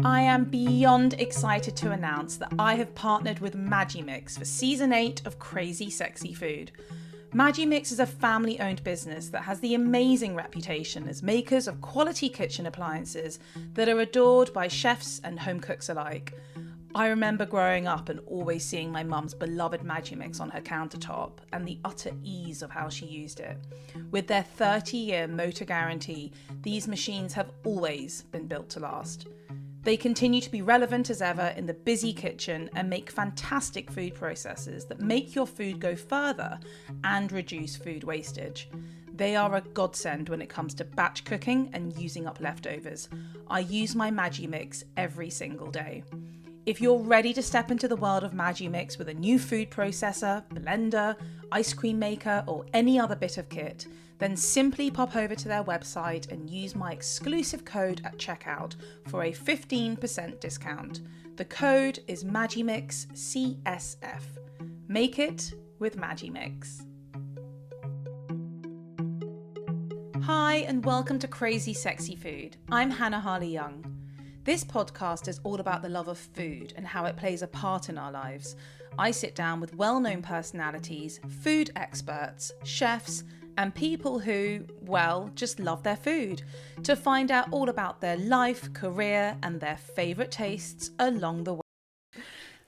I am beyond excited to announce that I have partnered with Magimix for Season 8 of Crazy Sexy Food. Magimix is a family-owned business that has the amazing reputation as makers of quality kitchen appliances that are adored by chefs and home cooks alike. I remember growing up and always seeing my mum's beloved Magimix on her countertop and the utter ease of how she used it. With their 30-year motor guarantee, these machines have always been built to last. They continue to be relevant as ever in the busy kitchen and make fantastic food processors that make your food go further and reduce food wastage. They are a godsend when it comes to batch cooking and using up leftovers. I use my Magimix every single day. If you're ready to step into the world of Magimix with a new food processor, blender, ice cream maker, or any other bit of kit, then simply pop over to their website and use my exclusive code at checkout for a 15% discount. The code is MagimixCSF. Make it with Magimix. Hi, and welcome to Crazy Sexy Food. I'm Hannah Harley-Young. This podcast is all about the love of food and how it plays a part in our lives. I sit down with well-known personalities, food experts, chefs, and people who, well, just love their food, to find out all about their life, career, and their favourite tastes along the way.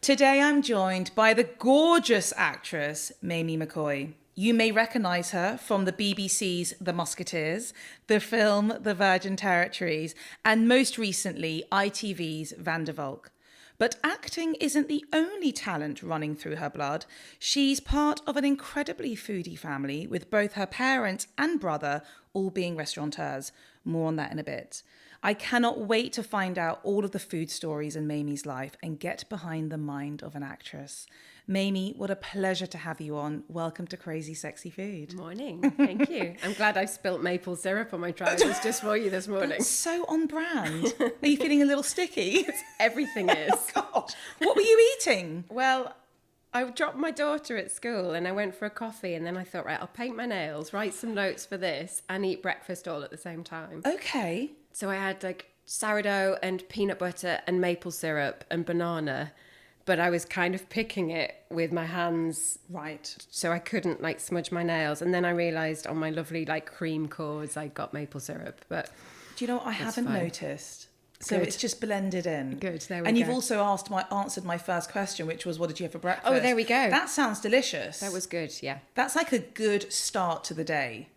Today I'm joined by the gorgeous actress, Maimie McCoy. You may recognise her from the BBC's The Muskateers, the film The Virgin Territories, and most recently ITV's Van der Valk. But acting isn't the only talent running through her blood. She's part of an incredibly foodie family, with both her parents and brother all being restaurateurs. More on that in a bit. I cannot wait to find out all of the food stories in Maimie's life and get behind the mind of an actress. Maimie, what a pleasure to have you on. Welcome to Crazy Sexy Food. Morning. Thank you. I'm glad I spilt maple syrup on my trousers just for you this morning. That's so on brand. Are you feeling a little sticky? Everything is. Oh, God. What were you eating? Well, I dropped my daughter at school and I went for a coffee, and then I thought, right, I'll paint my nails, write some notes for this, and eat breakfast all at the same time. Okay. So I had like sourdough and peanut butter and maple syrup and banana, but I was kind of picking it with my hands. Right. So I couldn't like smudge my nails. And then I realised on my lovely like cream cords, I got maple syrup. But do you know what I haven't noticed? So Good. It's just blended in. Good, there we go. And you've also answered my first question, which was, what did you have for breakfast? Oh, there we go. That sounds delicious. That was good, yeah. That's like a good start to the day.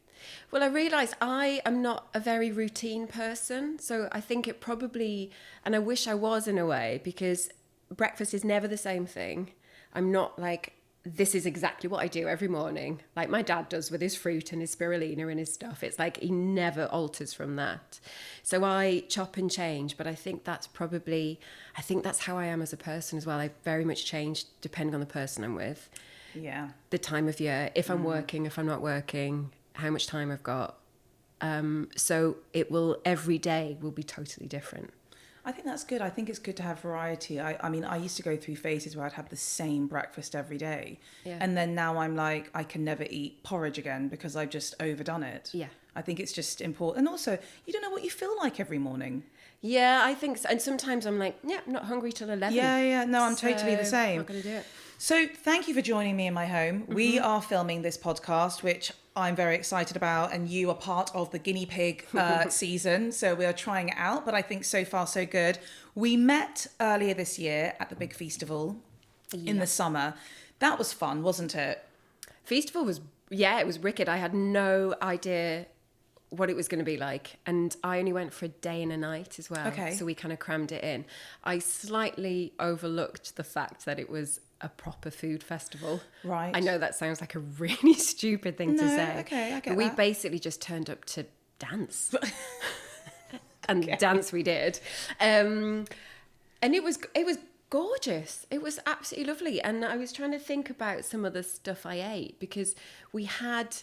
Well, I realised I am not a very routine person. So I think it probably, and I wish I was in a way, because breakfast is never the same thing. I'm not like, this is exactly what I do every morning, like my dad does with his fruit and his spirulina and his stuff. It's like he never alters from that. So I chop and change, but I think that's how I am as a person as well. I very much change depending on the person I'm with. Yeah. The time of year, if I'm working, if I'm not working, how much time I've got. So every day will be totally different. I think that's good. I think it's good to have variety. I mean, I used to go through phases where I'd have the same breakfast every day. Yeah. And then now I'm like, I can never eat porridge again because I've just overdone it. Yeah. I think it's just important. And also, you don't know what you feel like every morning. Yeah, I think so. And sometimes I'm like, yeah, I'm not hungry till 11. Yeah. No, I'm totally the same. I'm not going to do it. So thank you for joining me in my home. Mm-hmm. We are filming this podcast, which I'm very excited about, and you are part of the guinea pig season, so we are trying it out, but I think so far so good. We met earlier this year at the big festival in the summer. That was fun, wasn't it? Festival was, it was wicked. I had no idea what it was going to be like, and I only went for a day and a night as well. Okay. So we kind of crammed it in. I slightly overlooked the fact that it was a proper food festival. Right. I know that sounds like a really stupid thing to say. Okay, I get but we that. basically just turned up to dance. And dance we did. And it was gorgeous. It was absolutely lovely. And I was trying to think about some of the stuff I ate, because we had...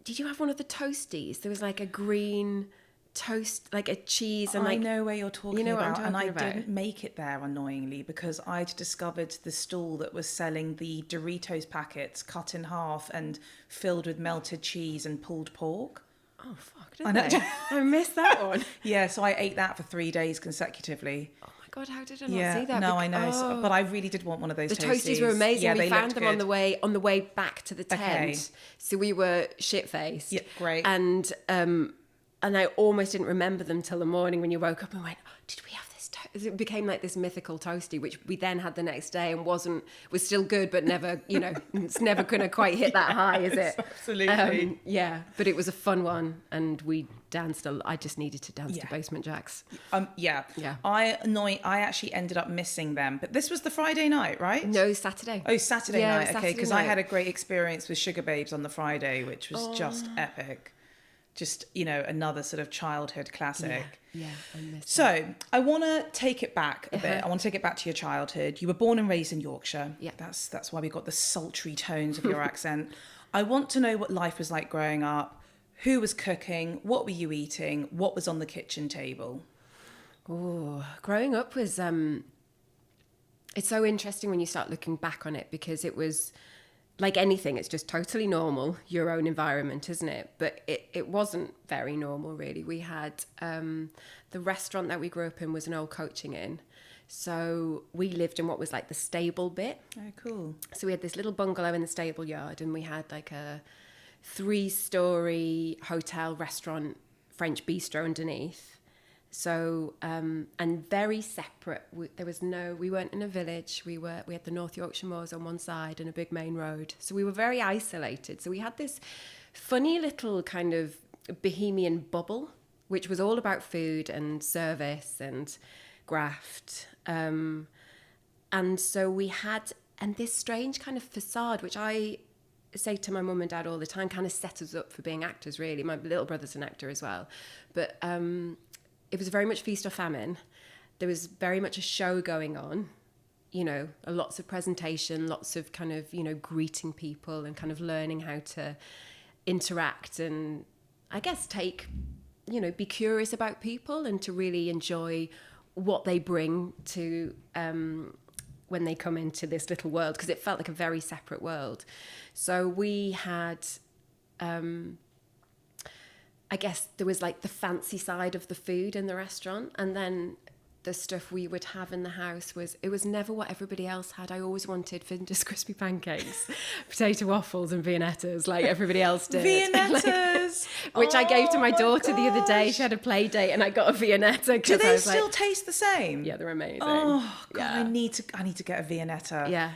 Did you have one of the toasties? There was like a green toast, like a cheese, and I know where you're talking about, and I about. Didn't make it there annoyingly because I'd discovered the stall that was selling the Doritos packets cut in half and filled with melted cheese and pulled pork. Oh, fuck, did they? I missed that one. Yeah, so I ate that for 3 days consecutively. Oh my God, how did I not see that? No, I know. So, but I really did want one of those the toasties. Toasties were amazing. Yeah, we found them on the way back to the tent. Okay. So we were shit-faced. Yeah, great. And I almost didn't remember them till the morning when you woke up and went, oh, did we have this? It became like this mythical toasty, which we then had the next day and was still good, but never, it's never going to quite hit that high, is it? Absolutely. Yeah, but it was a fun one, and we danced. I just needed to dance to Basement Jacks. Yeah. I actually ended up missing them, but this was the Friday night, right? No, Saturday. Oh, Saturday night. Saturday okay, because night. I had a great experience with Sugar Babes on the Friday, which was just epic. Just, another sort of childhood classic. Yeah, I missed So I want to take it back a bit. I want to take it back to your childhood. You were born and raised in Yorkshire. Yeah. That's why we got the sultry tones of your accent. I want to know what life was like growing up. Who was cooking? What were you eating? What was on the kitchen table? Oh, growing up was it's so interesting when you start looking back on it, because it was like anything, it's just totally normal, your own environment, isn't it? But it wasn't very normal, really. We had the restaurant that we grew up in was an old coaching inn. So we lived in what was like the stable bit. Oh, cool. So we had this little bungalow in the stable yard, and we had like a 3-story hotel, restaurant, French bistro underneath. So, and very separate. We weren't in a village. We had the North Yorkshire moors on one side and a big main road. So we were very isolated. So we had this funny little kind of bohemian bubble, which was all about food and service and graft. And so we had, and this strange kind of facade, which I say to my mum and dad all the time, kind of set us up for being actors, really. My little brother's an actor as well. But, it was very much feast or famine. There was very much a show going on, lots of presentation, lots of kind of, greeting people and kind of learning how to interact and I guess be curious about people and to really enjoy what they bring to when they come into this little world, because it felt like a very separate world. So we had... I guess there was like the fancy side of the food in the restaurant, and then the stuff we would have in the house it was never what everybody else had. I always wanted Finder's crispy pancakes, potato waffles and Viennettas like everybody else did. Viennettas! Which I gave to my daughter the other day. She had a play date and I got a Viennetta. Do they still taste the same? Yeah, they're amazing. Oh, God, yeah. I need to get a Viennetta. Yeah,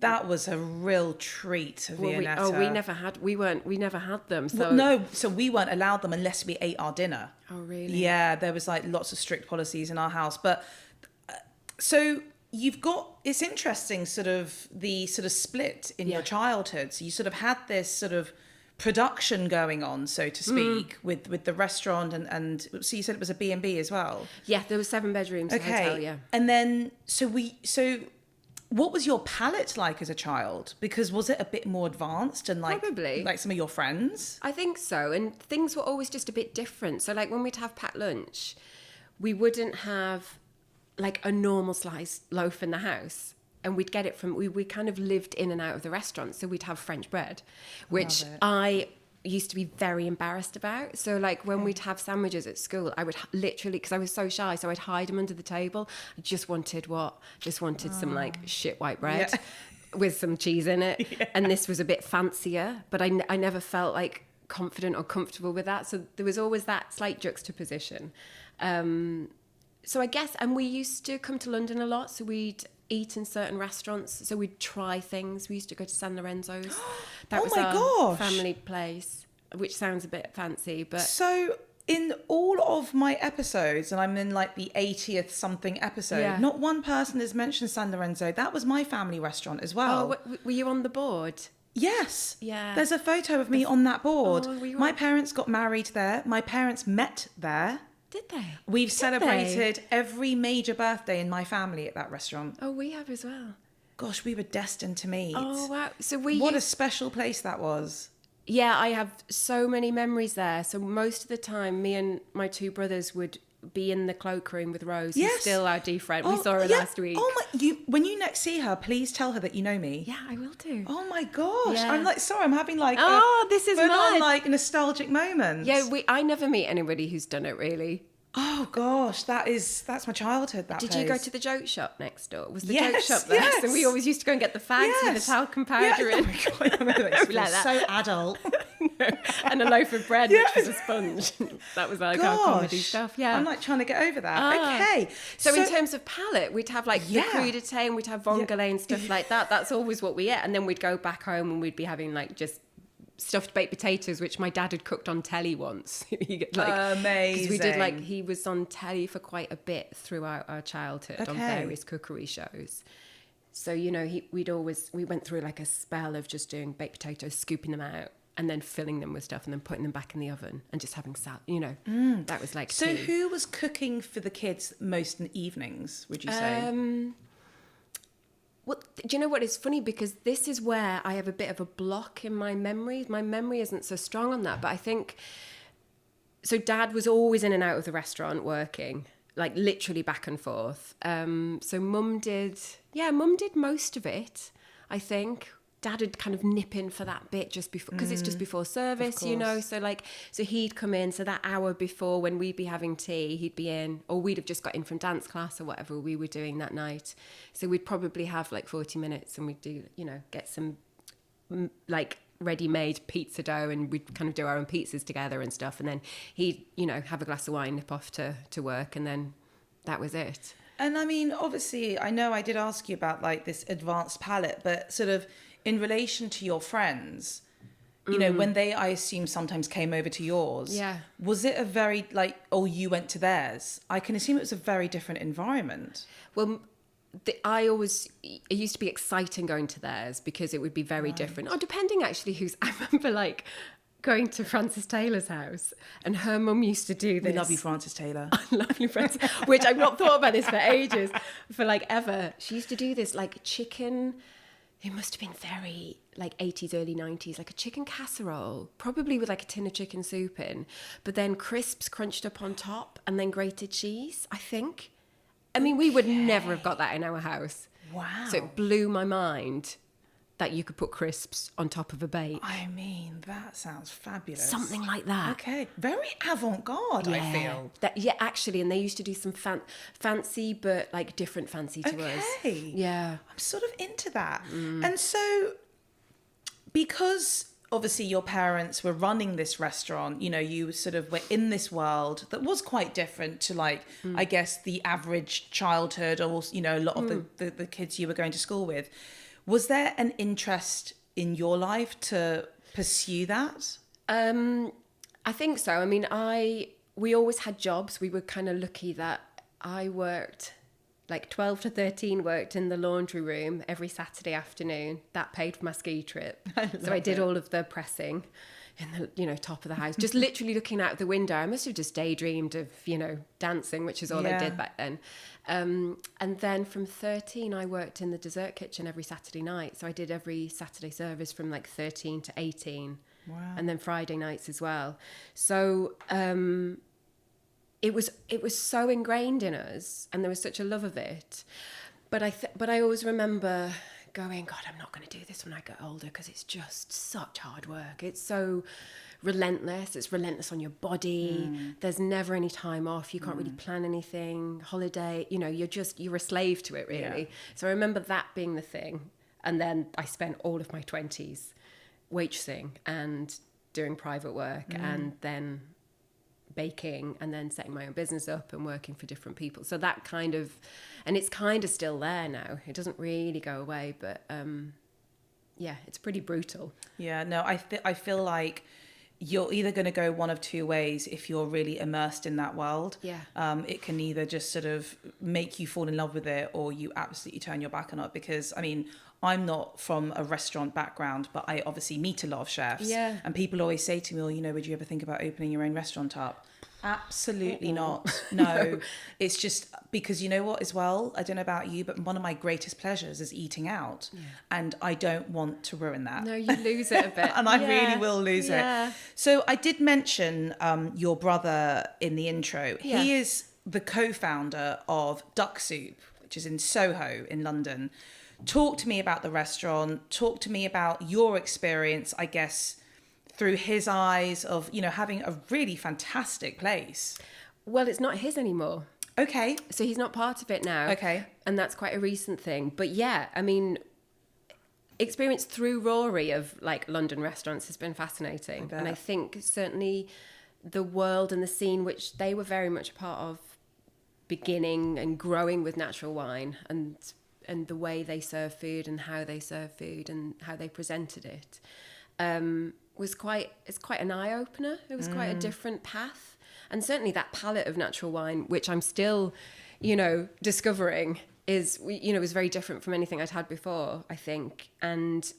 that was a real treat, Viennetta. We never had them. So so we weren't allowed them unless we ate our dinner. Oh, really? Yeah, there was like lots of strict policies in our house. But so it's interesting sort of the sort of split in your childhood. So you sort of had this sort of production going on, so to speak, with the restaurant and so you said it was a B&B as well? Yeah, there were 7 bedrooms in the hotel, yeah. And then, so what was your palate like as a child? Because was it a bit more advanced and Probably. like some of your friends? I think so. And things were always just a bit different. So like when we'd have packed lunch, we wouldn't have like a normal sliced loaf in the house. And we'd get it from, we kind of lived in and out of the restaurant. So we'd have French bread, which I used to be very embarrassed about. So like when we'd have sandwiches at school, I would literally, because I was so shy, so I'd hide them under the table. I just wanted some like shit white bread with some cheese in it. Yeah. And this was a bit fancier, but I never felt like confident or comfortable with that. So there was always that slight juxtaposition. So I guess, and we used to come to London a lot. So we'd eat in certain restaurants. So we'd try things. We used to go to San Lorenzo's. That was our family place, which sounds a bit fancy, but... So in all of my episodes, and I'm in like the 80th something episode, not one person has mentioned San Lorenzo. That was my family restaurant as well. Oh, were you on the board? Yes. Yeah. There's a photo of me on that board. Oh, my parents got married there. My parents met there. Did they? We've celebrated every major birthday in my family at that restaurant. Oh, we have as well. Gosh, we were destined to meet. Oh, wow. So what a special place that was. Yeah, I have so many memories there. So most of the time, me and my 2 brothers would be in the cloakroom with Rose, Yes. who's still our dear friend. We saw her last week. Oh my! When you next see her, please tell her that you know me. Yeah, I will do. Oh my gosh! Yeah. I'm like, sorry, I'm having like this is full on, mad. like nostalgic moments. Yeah, I never meet anybody who's done it really. Oh gosh, that's my childhood. That Did place. you go to the joke shop next door? Was the Yes, joke shop there? yes. So we always used to go and get the fags with the talcum powder yeah. in. Oh my god, I remember that. We like that. So adult. And a loaf of bread, which was a sponge. That was like our comedy Gosh, stuff. Yeah. I'm like trying to get over that. Okay. So in terms of palate, we'd have like Yeah. the crudité and we'd have vongole and stuff like that. That's always what we ate. And then we'd go back home and we'd be having like just stuffed baked potatoes, which my dad had cooked on telly once. Amazing. Because we did like, he was on telly for quite a bit throughout our childhood on various cookery shows. So, you know, we went through like a spell of just doing baked potatoes, scooping them out and then filling them with stuff and then putting them back in the oven and just having salad, you know, that was like So tea. who was cooking for the kids most in the evenings, would you say? Well, do you know what? It's funny because this is where I have a bit of a block in my memory. My memory isn't so strong on that, but I think... So Dad was always in and out of the restaurant working, like literally back and forth. So Mum did most of it, I think. Dad would kind of nip in for that bit just before, because it's just before service, you know. So he'd come in. So that hour before, when we'd be having tea, he'd be in, or we'd have just got in from dance class or whatever we were doing that night. So we'd probably have like 40 minutes, and we'd do, you know, get some like ready-made pizza dough, and we'd kind of do our own pizzas together and stuff. And then he'd, you know, have a glass of wine, nip off to work, and then that was it. And I mean, obviously, I know I did ask you about like this advanced palate, but sort of in relation to your friends, you know, when they, I assume, sometimes came over to yours, was it a very like, oh, you went to theirs? I can assume it was a very different environment. Well, it used to be exciting going to theirs because it would be very different. Or depending actually I remember like going to Frances Taylor's house, and her mum used to do this. We love you, Frances Taylor. Lovely Frances, which I've not thought about this for ages, for like ever. She used to do this like chicken, it must have been very like 80s, early 90s, like a chicken casserole, probably with like a tin of chicken soup in, but then crisps crunched up on top and then grated cheese, I think. I mean, we would never have got that in our house. Wow. So it blew my mind that you could put crisps on top of a bake. I mean, that sounds fabulous. Something like that. Okay. Very avant-garde, I feel. Actually, and they used to do some fancy, but like different fancy to us. Okay. Yeah. I'm sort of into that. And so, because obviously your parents were running this restaurant, you know, you sort of were in this world that was quite different to like, I guess, the average childhood, or, you know, a lot of the kids you were going to school with. Was there an interest in your life to pursue that? I think so. I mean, we always had jobs. We were kind of lucky that I worked, like 12 to 13, worked in the laundry room every Saturday afternoon. That paid for my ski trip. So I did all of the pressing in the, you know, top of the house, just literally looking out the window. I must have just daydreamed of, you know, dancing, which is all I did back then. And then from 13, I worked in the dessert kitchen every Saturday night. So I did every Saturday service from like 13 to 18. Wow. And then Friday nights as well. So it was so ingrained in us, and there was such a love of it. But I always remember going, God, I'm not going to do this when I get older, because it's just such hard work. It's so relentless. It's relentless on your body. There's never any time off. You can't really plan anything. Holiday, you know, you're a slave to it, really. Yeah. So I remember that being the thing. And then I spent all of my 20s waitressing and doing private work, and then baking, and then setting my own business up and working for different people. So that kind of, and it's kind of still there now. It doesn't really go away, but yeah, it's pretty brutal. Yeah, no, I feel like you're either going to go one of two ways if you're really immersed in that world. Yeah. It can either just sort of make you fall in love with it, or you absolutely turn your back on it. Because, I mean, I'm not from a restaurant background, but I obviously meet a lot of chefs. Yeah. And people always say to me, well, you know, would you ever think about opening your own restaurant up? Absolutely not. No. It's just because, you know what, as well, I don't know about you, but one of my greatest pleasures is eating out. Yeah. And I don't want to ruin that. No, you lose it a bit. And I really will lose it. So I did mention your brother in the intro. Yeah. He is the co-founder of Ducksoup, which is in Soho in London. Talk to me about the restaurant. Talk to me about your experience, I guess, through his eyes of, you know, having a really fantastic place. Well, it's not his anymore. Okay. So he's not part of it now. Okay. And that's quite a recent thing. But yeah, I mean, experience through Rory of like London restaurants has been fascinating. And I think certainly the world and the scene which they were very much a part of, beginning and growing with natural wine, and the way they serve food and how they serve food and how they presented it, it's quite an eye-opener. It was quite a different path. And certainly that palette of natural wine, which I'm still, you know, discovering, is, you know, was very different from anything I'd had before, I think. And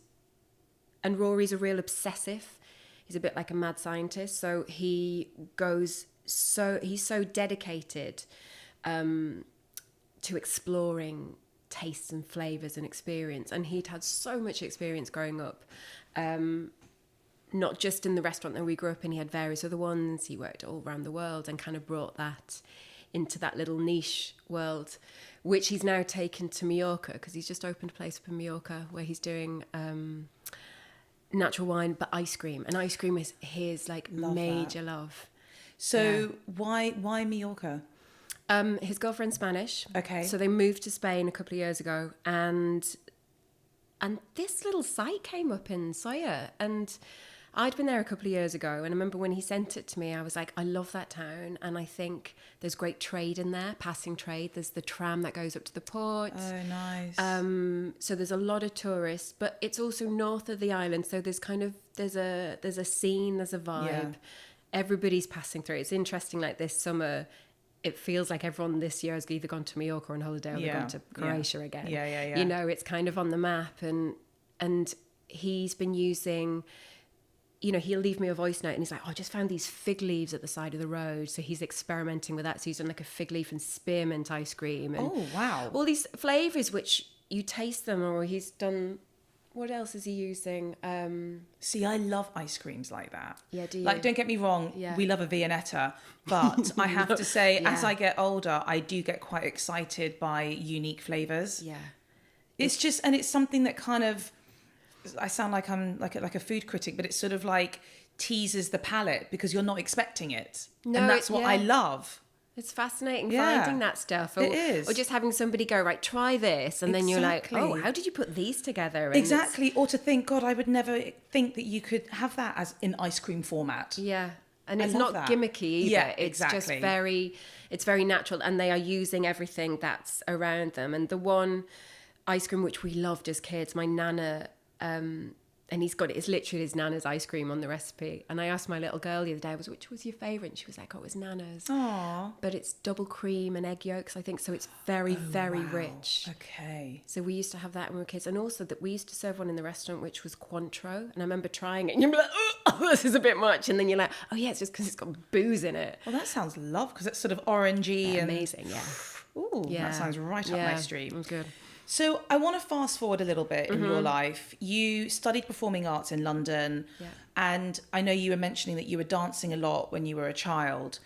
Rory's a real obsessive. He's a bit like a mad scientist. So he's so dedicated to exploring tastes and flavors and experience. And he'd had so much experience growing up, not just in the restaurant that we grew up in. He had various other ones. He worked all around the world and kind of brought that into that little niche world, which he's now taken to Mallorca, because he's just opened a place up in Mallorca where he's doing natural wine but ice cream, and ice cream is his like major love. So why Mallorca? His girlfriend's Spanish. Okay. So they moved to Spain a couple of years ago, and this little site came up in Soya, and I'd been there a couple of years ago, and I remember when he sent it to me, I was like, I love that town, and I think there's great trade in there, passing trade. There's the tram that goes up to the port. Oh, nice. So there's a lot of tourists, but it's also north of the island, so there's a scene, there's a vibe. Yeah. Everybody's passing through. It's interesting, like this summer, it feels like everyone this year has either gone to Mallorca on holiday or they've gone to Croatia again. Yeah. You know, it's kind of on the map, and he's been using, you know, he'll leave me a voice note and he's like, oh, I just found these fig leaves at the side of the road. So he's experimenting with that. So he's done like a fig leaf and spearmint ice cream. And Oh, wow. all these flavors which you taste them, or he's done, what else is he using? See, I love ice creams like that. Yeah, do you? Like, don't get me wrong, we love a Viennetta, but I have to say, as I get older, I do get quite excited by unique flavors. Yeah. It's just, and it's something that kind of, I sound like I'm like a food critic, but it sort of like teases the palate because you're not expecting it. No, and that's what I love. It's fascinating Yeah. finding that stuff. Or, It is. Or just having somebody go, right, try this. And then you're like, Exactly. oh, how did you put these together? And Exactly. Or to think, God, I would never think that you could have that as in ice cream format. Yeah. And I it's love not that. gimmicky either. Yeah, It's exactly. just it's very natural. And they are using everything that's around them. And the one ice cream which we loved as kids, my nana, and it's literally his nana's ice cream on the recipe. And I asked my little girl the other day, which was your favourite? And she was like, oh, it was nana's. Aww. But it's double cream and egg yolks, I think. So it's very rich. Okay. So we used to have that when we were kids. And also that we used to serve one in the restaurant, which was Cointreau. And I remember trying it. And you'd be like, oh, this is a bit much. And then you're like, oh, yeah, it's just because it's got booze in it. Well, that sounds love because it's sort of orangey and Amazing, yeah. Ooh, that sounds right up my street. It was good. So I want to fast forward a little bit in your life. You studied performing arts in London, and I know you were mentioning that you were dancing a lot when you were a child.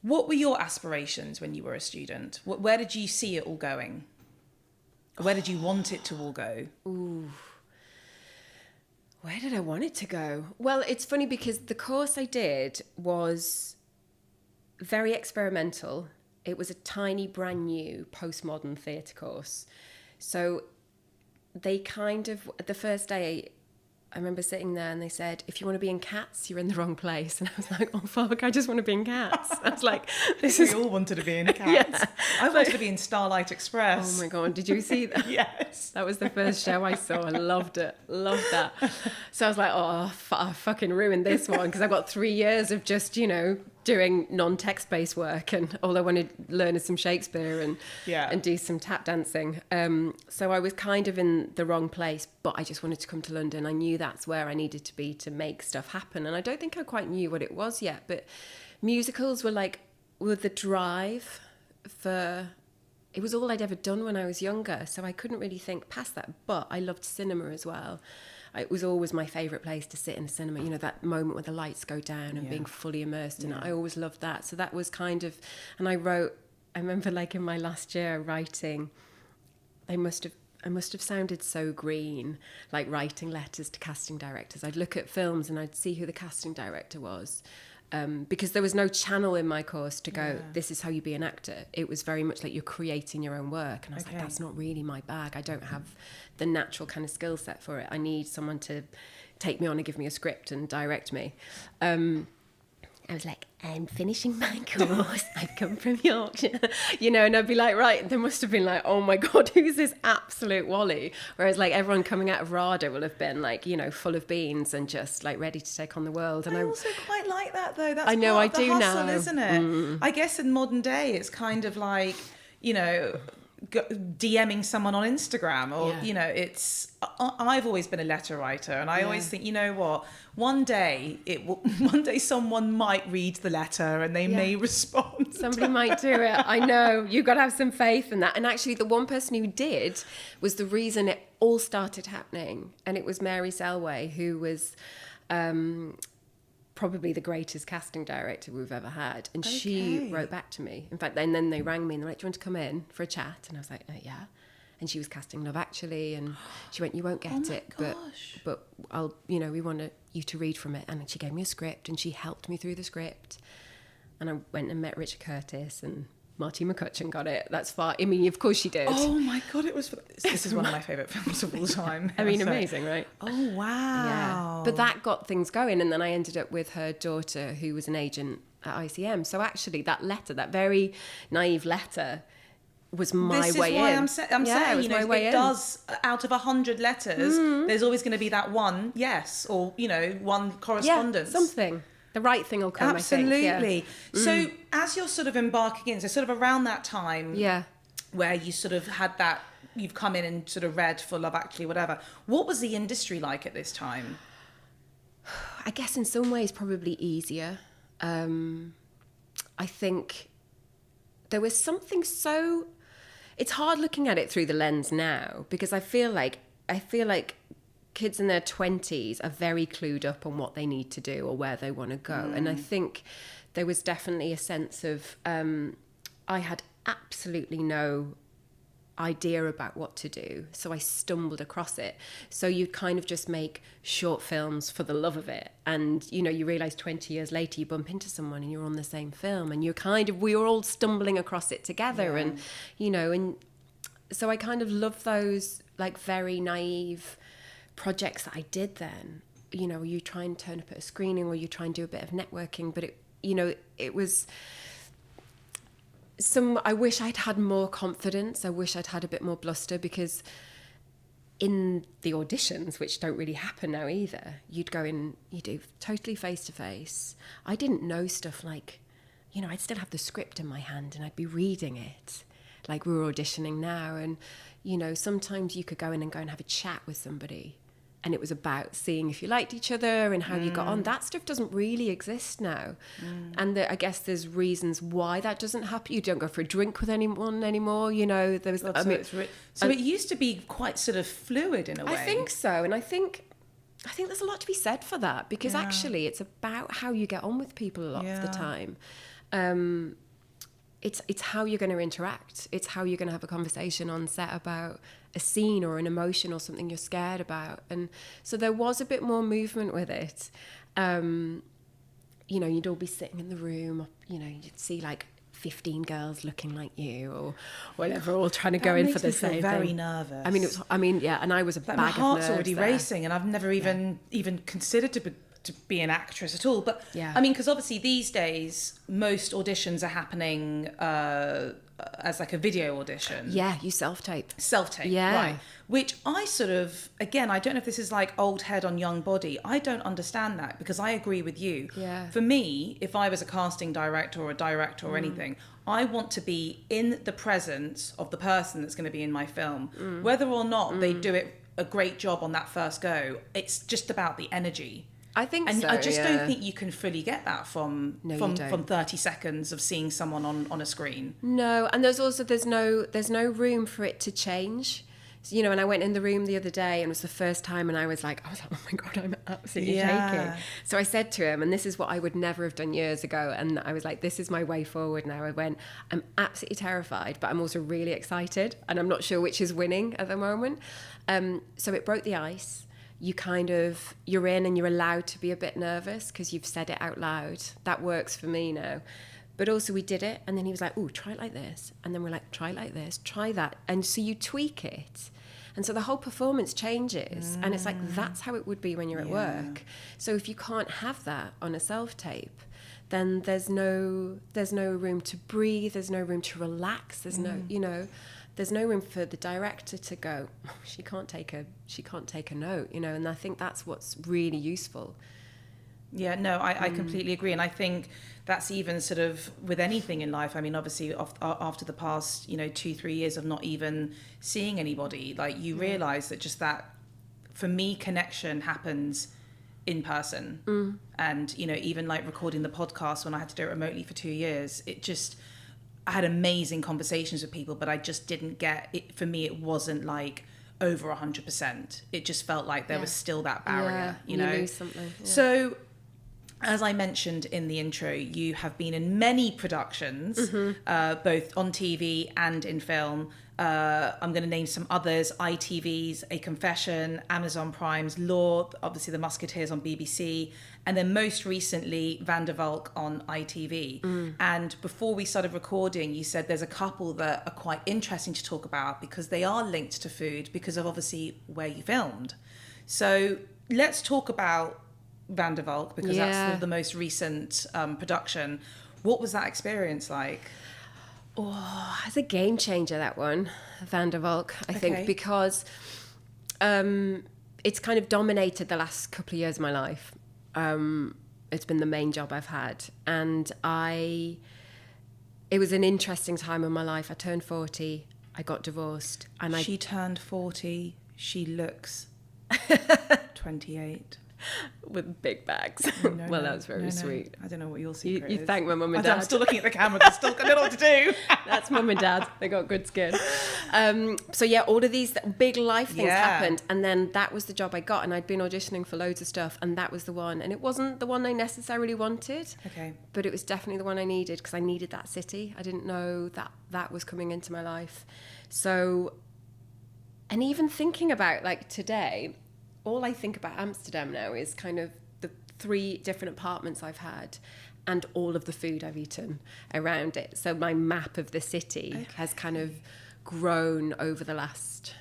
What were your aspirations when you were a student? Where did you see it all going? Where did you want it to all go? Ooh. Where did I want it to go? Well, it's funny because the course I did was very experimental. It was a tiny, brand new postmodern theatre course. So they kind of, the first day, I remember sitting there and they said, if you want to be in Cats, you're in the wrong place. And I was like, oh, fuck, I just want to be in Cats. I was like, We all wanted to be in Cats. I wanted to be in Starlight Express. Oh my God, did you see that? Yes. That was the first show I saw. I loved it. Loved that. So I was like, oh, I fucking ruined this one because I've got 3 years of just, you know, doing non-text-based work, and all I wanted to learn is some Shakespeare and do some tap dancing. So I was kind of in the wrong place, but I just wanted to come to London. I knew that's where I needed to be to make stuff happen. And I don't think I quite knew what it was yet, but musicals were the drive for... It was all I'd ever done when I was younger, so I couldn't really think past that. But I loved cinema as well. It was always my favourite place to sit in a cinema, you know, that moment where the lights go down and being fully immersed in it. I always loved that. So that was kind of... And I wrote I remember like in my last year writing, I must have sounded so green, like writing letters to casting directors. I'd look at films and I'd see who the casting director was. Because there was no channel in my course to go, this is how you be an actor. It was very much like you're creating your own work. And I was like, that's not really my bag. I don't have the natural kind of skill set for it. I need someone to take me on and give me a script and direct me. I was like, I'm finishing my course. I've come from Yorkshire, and I'd be like, right. They must have been like, oh my God, who's this absolute Wally? Whereas like everyone coming out of RADA will have been like, full of beans and just like ready to take on the world. And I also quite like that though. That's I know, part of I the do hustle, now. isn't it? I guess in modern day, it's kind of like, DMing someone on Instagram or it's I've always been a letter writer, and I always think, one day someone might read the letter and they may respond. Somebody might do it. I know, you've got to have some faith in that. And actually the one person who did was the reason it all started happening, and it was Mary Selway, who was probably the greatest casting director we've ever had. And she wrote back to me. In fact, and then they rang me and they were like, do you want to come in for a chat? And I was like, yeah. And she was casting Love Actually, and she went, you won't get it, but I'll, we want you to read from it. And she gave me a script and she helped me through the script. And I went and met Richard Curtis, and Marty McCutcheon got it. That's far. I mean, of course she did. Oh my God, this is one of my favourite films of all time. I mean, amazing, right? Oh, wow. Yeah. But that got things going. And then I ended up with her daughter, who was an agent at ICM. So actually that letter, that very naive letter, was my way in. This is why I'm saying, it does, out of 100 letters, there's always going to be that one yes, or, one correspondence. Yeah, something. The right thing will come, Absolutely. I think. Yeah. So as you're sort of embarking in, so sort of around that time where you sort of had that, you've come in and sort of read for Love Actually, whatever, what was the industry like at this time? I guess in some ways probably easier. I think there was something so... It's hard looking at it through the lens now, because I feel like kids in their 20s are very clued up on what they need to do or where they want to go. And I think there was definitely a sense of, I had absolutely no idea about what to do. So I stumbled across it. So you kind of just make short films for the love of it. And, you realise 20 years later, you bump into someone and you're on the same film, and we were all stumbling across it together. And, and so I kind of love those like very naive projects that I did then. You try and turn up at a screening, or you try and do a bit of networking, but it was I wish I'd had more confidence. I wish I'd had a bit more bluster, because in the auditions, which don't really happen now either, you'd go in, you do totally face to face. I didn't know stuff like, I'd still have the script in my hand and I'd be reading it like we were auditioning now. And, sometimes you could go in and have a chat with somebody, and it was about seeing if you liked each other and how you got on. That stuff doesn't really exist now. And I guess there's reasons why that doesn't happen. You don't go for a drink with anyone anymore, So it used to be quite sort of fluid in a way. I think so. And I think there's a lot to be said for that, because actually it's about how you get on with people a lot of the time. It's how you're going to interact. It's how you're going to have a conversation on set about a scene or an emotion or something you're scared about. And so there was a bit more movement with it. You'd all be sitting in the room, you'd see like 15 girls looking like you or whatever, all trying to go in for the same thing. Very nervous. And I was a bag of nerves. My heart's already racing, and I've never even considered to be an actress at all. But because obviously these days most auditions are happening as like a video audition. Yeah, you self-tape. Right. Which I sort of, again, I don't know if this is like old head on young body. I don't understand that, because I agree with you. Yeah. For me, if I was a casting director or a director or anything, I want to be in the presence of the person that's going to be in my film. Whether or not they do a great job on that first go, it's just about the energy. I think and so, I just don't think you can fully get that from 30 seconds of seeing someone on a screen. No, and there's no room for it to change. So, and I went in the room the other day, and it was the first time, and I was like, oh my God, I'm absolutely shaking. So I said to him, and this is what I would never have done years ago, and I was like, this is my way forward now. I went, I'm absolutely terrified, but I'm also really excited, and I'm not sure which is winning at the moment. So it broke the ice. You're in and you're allowed to be a bit nervous because you've said it out loud. That works for me now. But also we did it, and then he was like, oh, try it like this. And then we're like, try it like this, try that. And so you tweak it. And so the whole performance changes. And it's like, that's how it would be when you're at work. So if you can't have that on a self-tape, then there's no room to breathe, there's no room to relax, there's no, there's no room for the director to go, oh, she can't take a note, and I think that's what's really useful. Yeah, no, I completely agree. And I think that's even sort of with anything in life. I mean, obviously after the past, 2-3 years of not even seeing anybody, like you realize that just that, for me, connection happens in person. And, even like recording the podcast when I had to do it remotely for 2 years, I had amazing conversations with people, but I just didn't get it. For me, it wasn't like over 100%. It just felt like there was still that barrier, you lose something. Yeah. So, as I mentioned in the intro, you have been in many productions, both on TV and in film. I'm going to name some others: ITV's A Confession, Amazon Prime's Law, obviously the Muskateers on BBC, and then most recently Van der Valk on ITV. And before we started recording, you said there's a couple that are quite interesting to talk about because they are linked to food because of obviously where you filmed. So let's talk about Van der Valk because that's the most recent production. What was that experience like? Oh, it's a game changer, that one, Van der Valk, I think, because it's kind of dominated the last couple of years of my life. It's been the main job I've had. And it was an interesting time in my life. I turned 40, I got divorced. And She turned 40, she looks 28. With big bags. That was very sweet. I don't know what your secret is. You thank my mum and dad. I'm still looking at the camera. There's still a little to do. That's mum and dad. They got good skin. So yeah, all of these big life things happened, and then that was the job I got, and I'd been auditioning for loads of stuff, and that was the one. And it wasn't the one I necessarily wanted. Okay. But it was definitely the one I needed because I needed that city. I didn't know that was coming into my life. So, and even thinking about like today, all I think about Amsterdam now is kind of the 3 different apartments I've had and all of the food I've eaten around it. So my map of the city has kind of grown over the last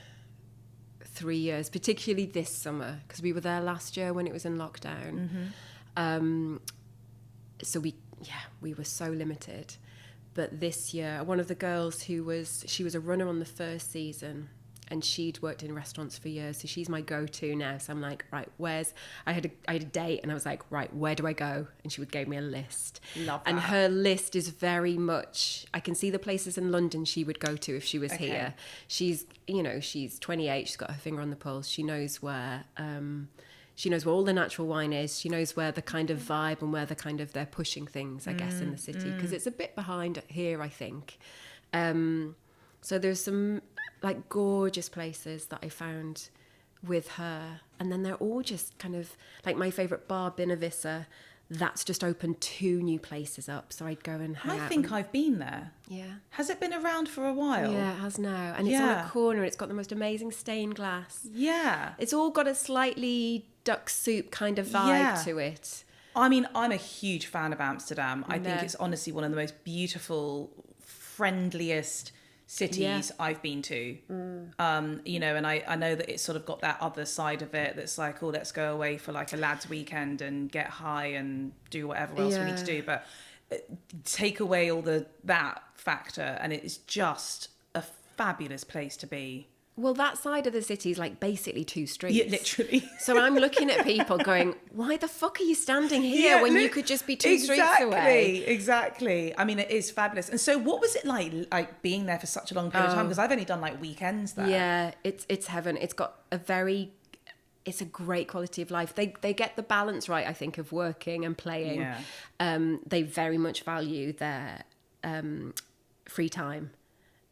3 years, particularly this summer, because we were there last year when it was in lockdown. So we were so limited. But this year, one of the girls she was a runner on the first season, and she'd worked in restaurants for years, so she's my go-to now. So I'm like, right, I had a date, and I was like, right, where do I go? And she gave me a list. Love that. And her list is very much, I can see the places in London she would go to if she was here. She's 28, she's got her finger on the pulse. She knows where all the natural wine is. She knows where the kind of vibe and where the kind of they're pushing things, I guess, in the city, because it's a bit behind here, I think. So there's some like gorgeous places that I found with her, and then they're all just kind of like my favorite bar, Binavissa, that's just opened 2 new places up, so I'd go and hang out. I think I've been there. Yeah. Has it been around for a while? Yeah, it has now, and it's on a corner. It's got the most amazing stained glass. Yeah, it's all got a slightly Ducksoup kind of vibe to it. I mean, I'm a huge fan of Amsterdam. I think it's honestly one of the most beautiful, friendliest cities I've been to. And I know that it's sort of got that other side of it that's like, oh, let's go away for like a lads weekend and get high and do whatever else we need to do, but take away all that factor and it is just a fabulous place to be. Well, that side of the city is like basically 2 streets. Yeah, literally. So I'm looking at people going, why the fuck are you standing here when you could just be 2 streets away? Exactly. I mean, it is fabulous. And so what was it like being there for such a long period of time? Because I've only done like weekends there. Yeah, it's heaven. It's got it's a great quality of life. They get the balance right, I think, of working and playing. Yeah. They very much value their free time.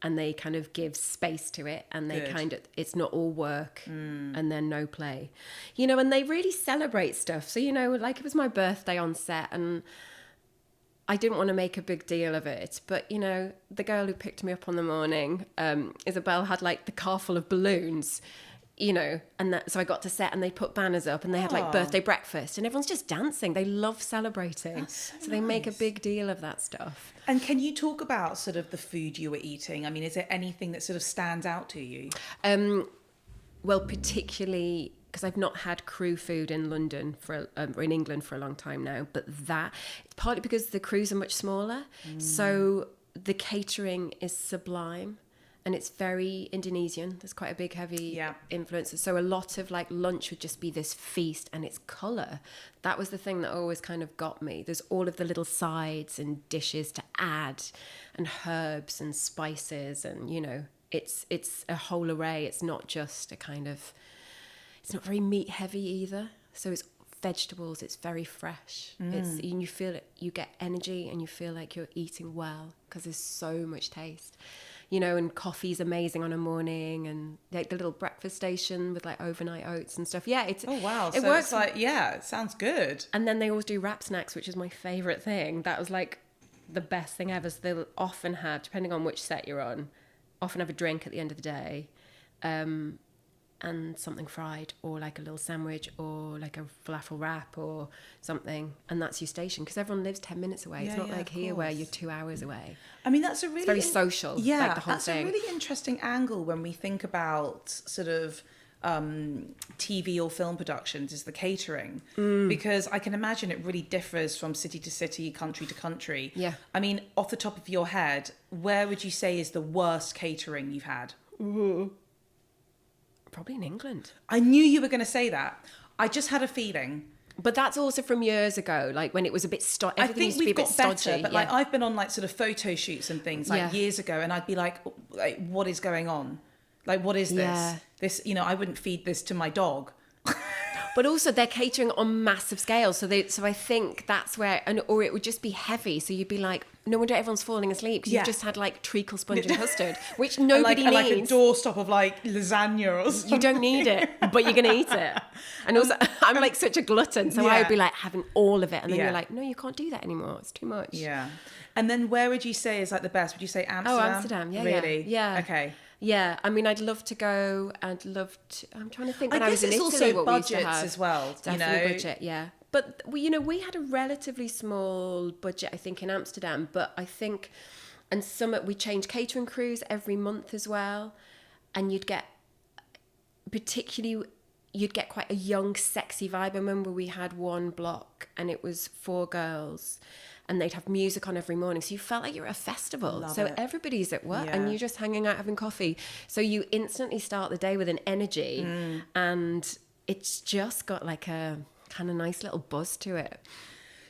and they kind of give space to it, and they it's not all work and then no play, you know, and they really celebrate stuff. So, you know, like it was my birthday on set, and I didn't want to make a big deal of it, but, you know, the girl who picked me up on the morning, Isabel, had like the car full of balloons, you know, and so I got to set and they put banners up and they had like birthday breakfast and everyone's just dancing. They love celebrating. So they make a big deal of that stuff. And can you talk about sort of the food you were eating? I mean, is there anything that sort of stands out to you? Well, particularly because I've not had crew food in London or in England for a long time now, but that it's partly because the crews are much smaller. So the catering is sublime. And it's very Indonesian. There's quite a big, heavy influence. So a lot of like lunch would just be this feast, and its colour. That was the thing that always kind of got me. There's all of the little sides and dishes to add, and herbs and spices, and you know, it's a whole array. It's not just a kind of. It's not very meat heavy either. So it's vegetables. It's very fresh. And you feel it. You get energy, and you feel like you're eating well because there's so much taste. You know, and coffee's amazing on a morning, and like the little breakfast station with like overnight oats and stuff. Yeah, it's oh wow, it works. It's like it sounds good. And then they always do wrap snacks, which is my favourite thing. That was like the best thing ever. So they'll often have, depending on which set you're on, often have a drink at the end of the day, and something fried, or like a little sandwich, or like a falafel wrap or something, and that's your station because everyone lives 10 minutes away. It's not like here where you're 2 hours away. I mean, that's a really... It's very social, yeah, like the whole that's thing. a really interesting angle when we think about sort of TV or film productions, is the catering. Because I can imagine it really differs from city to city, country to country. Yeah. I mean, off the top of your head, where would you say is the worst catering you've had? Probably in England. I knew you were going to say that. I just had a feeling. But that's also from years ago, like when it was a bit I think we've got better, but like I've been on like sort of photo shoots and things like years ago, and I'd be like, what is going on? Like, what is this? Yeah. This, you know, I wouldn't feed this to my dog. But also they're catering on massive scale, so I think that's where, or it would just be heavy, so you'd be like, no wonder everyone's falling asleep because you've just had like treacle sponge and custard, which nobody needs. Like a doorstop of like lasagna or something. You don't need it, but you're gonna eat it. And also, I'm like such a glutton, so I would be like having all of it, and then you're like, no, you can't do that anymore. It's too much. Yeah. And then where would you say is like the best? Would you say Amsterdam? Oh, Amsterdam. Yeah. Really? Yeah. Okay. Yeah, I mean, I'd love to go. I'd love to. I'm trying to think. When I was guess in it's Italy, also what we used to budgets have. as well. Definitely you know? budget, yeah. But we had a relatively small budget, I think, in Amsterdam. But I think, and we changed catering crews every month as well, and you'd get quite a young, sexy vibe. I remember we had one block, and it was 4 girls. And they'd have music on every morning. So you felt like you're at a festival. Love so it. Everybody's at work and you're just hanging out having coffee. So you instantly start the day with an energy and it's just got like a kind of nice little buzz to it.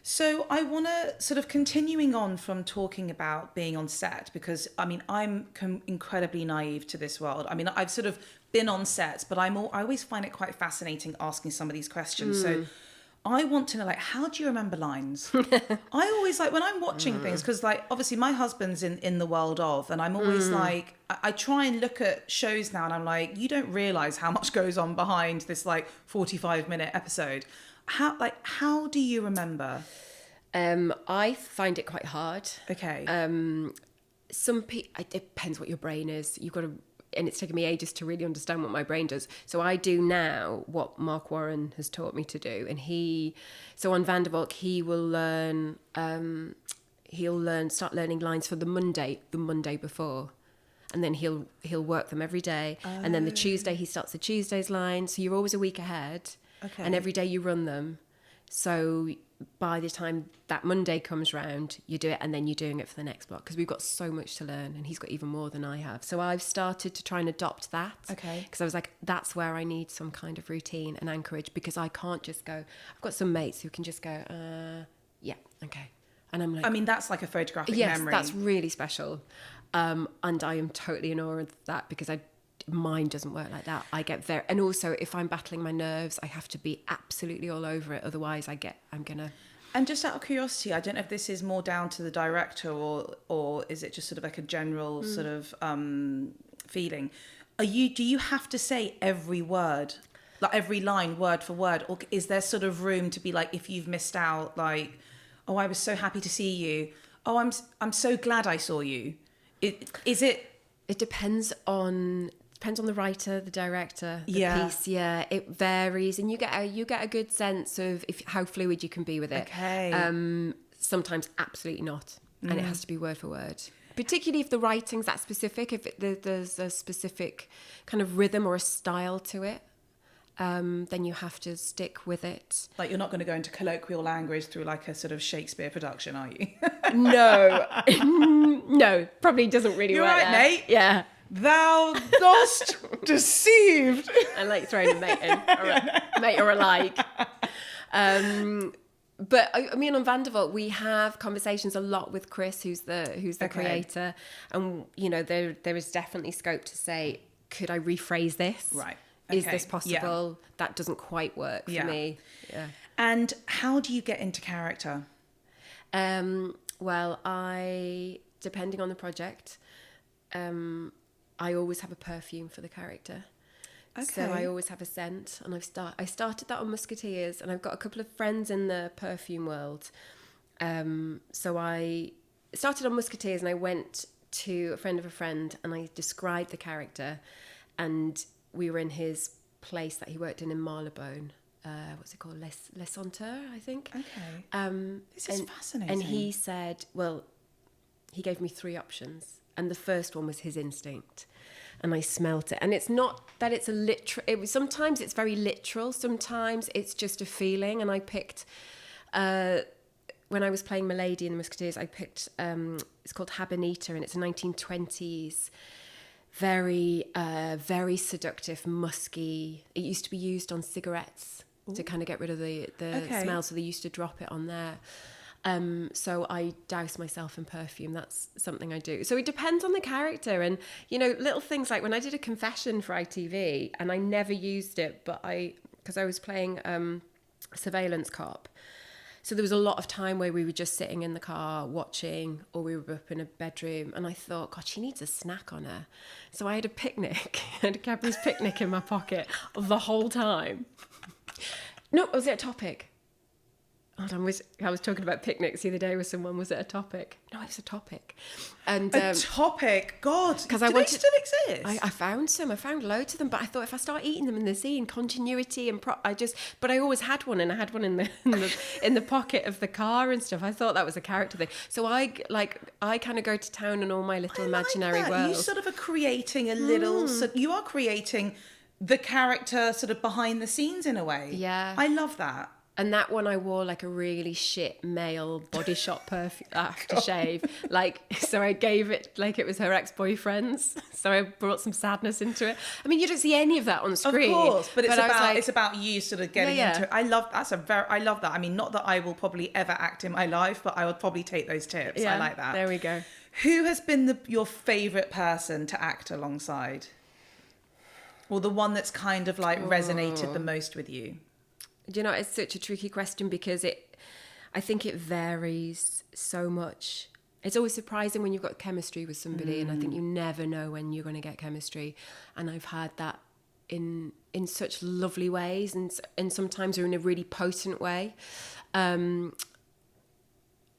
So I want to sort of continuing on from talking about being on set, because I mean, I'm incredibly naive to this world. I mean, I've sort of been on sets, but I always find it quite fascinating asking some of these questions. So I want to know, like, how do you remember lines? I always like when I'm watching things, because like obviously my husband's in the world of, and I'm always like, I try and look at shows now and I'm like, you don't realize how much goes on behind this like 45-minute episode. How do you remember? I find it quite hard. Okay. Some people, it depends what your brain is. You've got to, and it's taken me ages to really understand what my brain does. So I do now what Mark Warren has taught me to do. And so on Van der Valk, he will learn, start learning lines for the Monday before. And then he'll work them every day. Oh. And then the Tuesday, he starts the Tuesday's line. So you're always a week ahead. Okay. And every day you run them. So by the time that Monday comes round, you do it, and then you're doing it for the next block, because we've got so much to learn and he's got even more than I have. So I've started to try and adopt that. Okay. Because I was like, that's where I need some kind of routine and anchorage, because I can't just go, I've got some mates who can just go, yeah, okay. And I'm like, I mean, that's like a photographic memory. Yes, that's really special. And I am totally in awe of that, because mine doesn't work like that. I get very, and also if I'm battling my nerves, I have to be absolutely all over it. Otherwise I'm gonna. And just out of curiosity, I don't know if this is more down to the director or is it just sort of like a general sort of feeling. Do you have to say every word, like every line, word for word, or is there sort of room to be like, if you've missed out, like, oh, I was so happy to see you. Oh, I'm so glad I saw you. Is it? It depends on the writer, the director, the Yeah. piece. Yeah, it varies, and you get a good sense of how fluid you can be with it. Okay. Sometimes absolutely not, and it has to be word for word. Particularly if the writing's that specific, there's a specific kind of rhythm or a style to it, then you have to stick with it. Like you're not going to go into colloquial language through like a sort of Shakespeare production, are you? No, no, probably doesn't really You're work right, there. mate. Yeah. Thou dost deceived. I like throwing a mate in, mate or a like. But I mean, on Vandervolt, we have conversations a lot with Chris, who's the creator, and you know, there is definitely scope to say, could I rephrase this? Right. Is Okay. this possible? Yeah. That doesn't quite work for me. Yeah. And how do you get into character? Well, depending on the project, I always have a perfume for the character. Okay. So I always have a scent, and I started that on Muskateers, and I've got a couple of friends in the perfume world. So I started on Muskateers, and I went to a friend of a friend, and I described the character, and we were in his place that he worked in Marylebone. What's it called? Les Senteurs, I think. Okay. This is fascinating. And he said, well, he gave me 3 options, and the first one was his instinct. And I smelt it. And it's not that it's a literal... sometimes it's very literal. Sometimes it's just a feeling. And I picked... when I was playing Milady in the Muskateers, I picked... it's called Habanita, and it's a 1920s... very, very seductive, musky... It used to be used on cigarettes to kind of get rid of the smell. So they used to drop it on there. So I douse myself in perfume. That's something I do. So it depends on the character. And, you know, little things like when I did a confession for ITV, and I never used it, but because I was playing surveillance cop. So there was a lot of time where we were just sitting in the car watching, or we were up in a bedroom, and I thought, God, she needs a snack on her. So I had a picnic, I had a Cadbury's picnic in my pocket the whole time. No, was it a topic? Hold on, I was talking about picnics the other day with someone. Was it a topic? No, it was a topic. And a topic? God, do they still exist? I found some. I found loads of them, but I thought if I start eating them in the scene, continuity and but I always had one, and I had one in the pocket of the car and stuff. I thought that was a character thing. So I kind of go to town on all my little imaginary worlds. You sort of are creating a little. So you are creating the character sort of behind the scenes in a way. Yeah, I love that. And that one I wore like a really shit male Body Shop perfume aftershave. So I gave it like it was her ex-boyfriend's. So I brought some sadness into it. I mean, you don't see any of that on screen. Of course, but it's about you sort of getting into it. I love that. I mean, not that I will probably ever act in my life, but I would probably take those tips. Yeah, I like that. There we go. Who has been your favourite person to act alongside? Or the one that's kind of like resonated the most with you? Do you know, it's such a tricky question because I think it varies so much. It's always surprising when you've got chemistry with somebody, and I think you never know when you're going to get chemistry. And I've had that in such lovely ways, and sometimes in a really potent way. I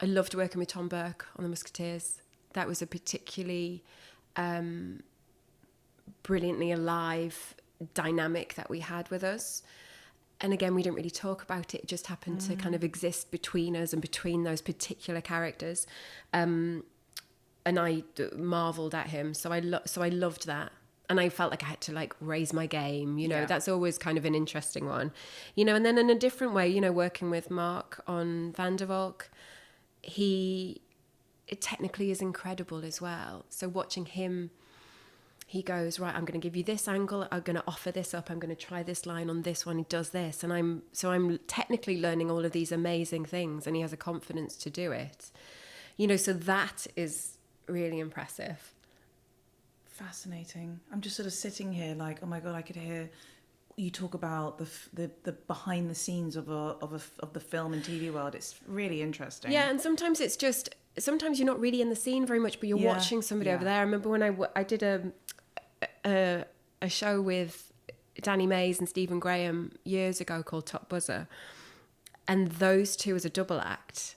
loved working with Tom Burke on the Muskateers. That was a particularly brilliantly alive dynamic that we had with us. And again, we didn't really talk about it. It just happened to kind of exist between us and between those particular characters. And I marveled at him. So I loved that. And I felt like I had to like raise my game. You know, that's always kind of an interesting one. You know, and then in a different way, you know, working with Mark on Valk, it technically is incredible as well. So watching him, he goes, right, I'm going to give you this angle. I'm going to offer this up. I'm going to try this line on this one. He does this. And I'm technically learning all of these amazing things, and he has a confidence to do it. You know, so that is really impressive. Fascinating. I'm just sort of sitting here like, oh my God, I could hear you talk about the behind the scenes of the film and TV world. It's really interesting. Yeah, and sometimes sometimes you're not really in the scene very much, but you're watching somebody over there. I remember when I did a show with Danny Mays and Stephen Graham years ago called Top Buzzer, and those two as a double act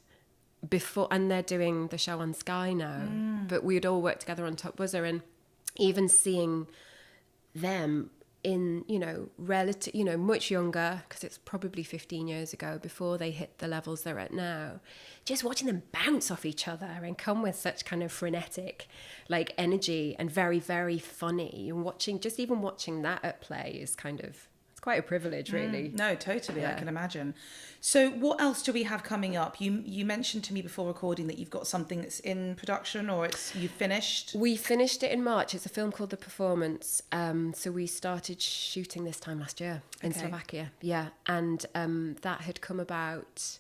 before, and they're doing the show on Sky now, but we'd all worked together on Top Buzzer, and even seeing them in, much younger, because it's probably 15 years ago, before they hit the levels they're at now, just watching them bounce off each other and come with such kind of frenetic like energy and very, very funny, and even watching that at play is it's quite a privilege, really. No, totally. Yeah. I can imagine. So what else do we have coming up? You mentioned to me before recording that you've got something that's in production, or you finished? We finished it in March. It's a film called The Performance. So we started shooting this time last year in Slovakia. Yeah. And that had come about...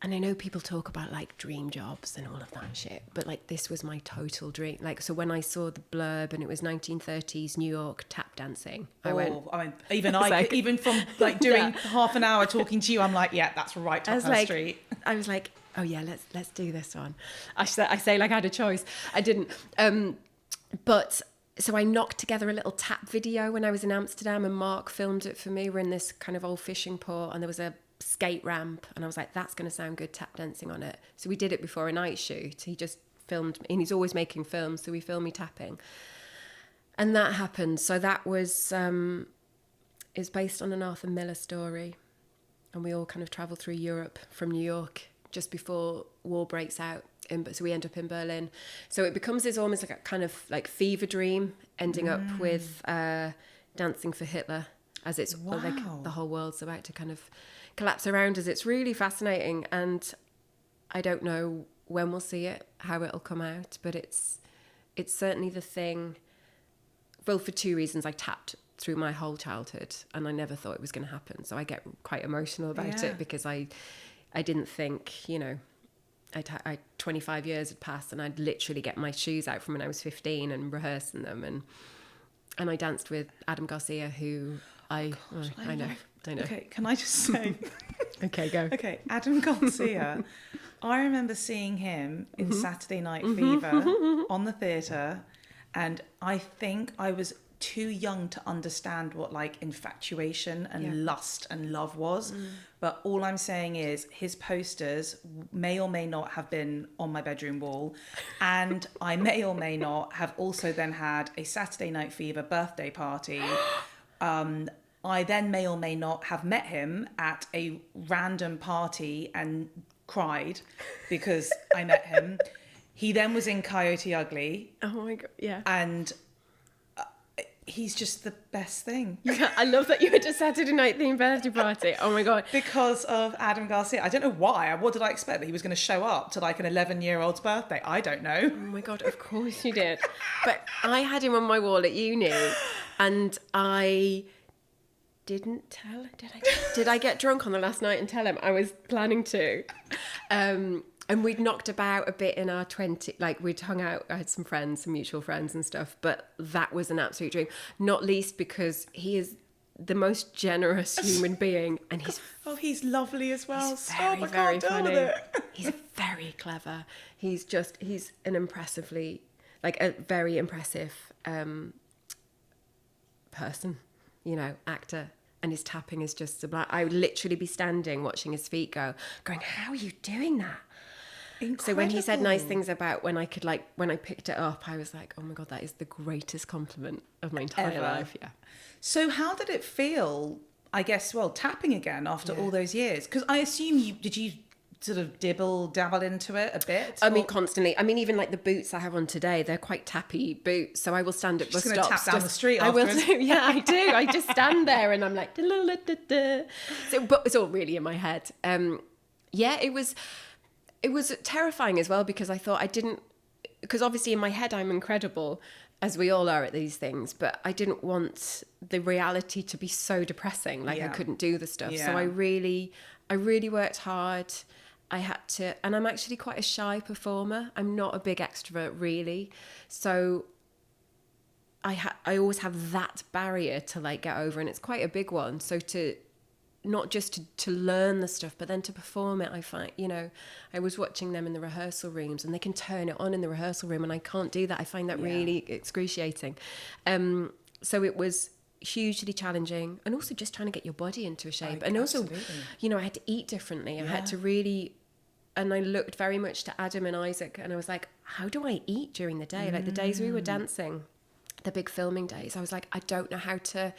And I know people talk about like dream jobs and all of that shit, but like this was my total dream. Like, so when I saw the blurb and it was 1930s New York tap dancing, even from like doing half an hour talking to you, I'm like, yeah, that's right up her street. I was like, oh yeah, let's do this one. I say like I had a choice. I didn't. But so I knocked together a little tap video when I was in Amsterdam, and Mark filmed it for me. We're in this kind of old fishing port, and there was a skate ramp, and I was like, that's going to sound good tap dancing on it. So we did it before a night shoot. He just filmed, and he's always making films, so we filmed me tapping, and that happened. So that was is based on an Arthur Miller story, and we all kind of travel through Europe from New York just before war breaks out, so we end up in Berlin. So it becomes this almost like a kind of like fever dream, ending up with Dancing for Hitler, as it's like the whole world's about to kind of collapse around us. It's really fascinating, and I don't know when we'll see it, how it'll come out, but it's certainly the thing. Well, for two reasons. I tapped through my whole childhood, and I never thought it was going to happen, so I get quite emotional about it, because I didn't think, 25 years had passed, and I'd literally get my shoes out from when I was 15 and rehearsing them, and I danced with Adam Garcia, who I know. Okay, can I just say... Okay, go. Okay, Adam Garcia. I remember seeing him in Saturday Night Fever on the theatre, and I think I was too young to understand what like infatuation and lust and love was. But all I'm saying is his posters may or may not have been on my bedroom wall, and I may or may not have also then had a Saturday Night Fever birthday party. I then may or may not have met him at a random party and cried because I met him. He then was in Coyote Ugly. Oh my God, yeah. And he's just the best thing. Yeah, I love that you went to Saturday night themed birthday party. Oh my God. Because of Adam Garcia. I don't know why. What did I expect? That he was going to show up to like an 11-year-old's birthday? I don't know. Oh my God, of course you did. But I had him on my wall at uni, and I didn't tell. Did I get drunk on the last night and tell him? I was planning to. And we'd knocked about a bit in our 20s, like we'd hung out, I had some friends, some mutual friends and stuff, but that was an absolute dream. Not least because he is the most generous human being, and he's lovely as well. He's very funny. He's very clever. He's an impressively, like a very impressive person, actor. And his tapping is just sublime. I would literally be standing watching his feet going, how are you doing that? Incredible. So when he said nice things about when I picked it up, I was like, oh my God, that is the greatest compliment of my entire life. Yeah. So how did it feel, I guess, tapping again after all those years? Because I assume did you sort of dabble into it a bit? I mean, constantly. I mean, even like the boots I have on today, they're quite tappy boots. So I will stand at bus stops. Tap down the street afterwards. I will do. Yeah, I do. I just stand there and I'm like, so, but it's all really in my head. It was terrifying as well, because I thought because obviously in my head I'm incredible, as we all are at these things, but I didn't want the reality to be so depressing, like I couldn't do the stuff. Yeah. So I really worked hard. I had to, and I'm actually quite a shy performer. I'm not a big extrovert really. So I always have that barrier to like get over, and it's quite a big one. So to not just to learn the stuff, but then to perform it, I find, you know, I was watching them in the rehearsal rooms, and they can turn it on in the rehearsal room, and I can't do that. I find that really excruciating. So it was hugely challenging, and also just trying to get your body into a shape. And also, you know, I had to eat differently. I had to really, and I looked very much to Adam and Isaac, and I was like, how do I eat during the day? Like the days we were dancing, the big filming days, I was like, I don't know how to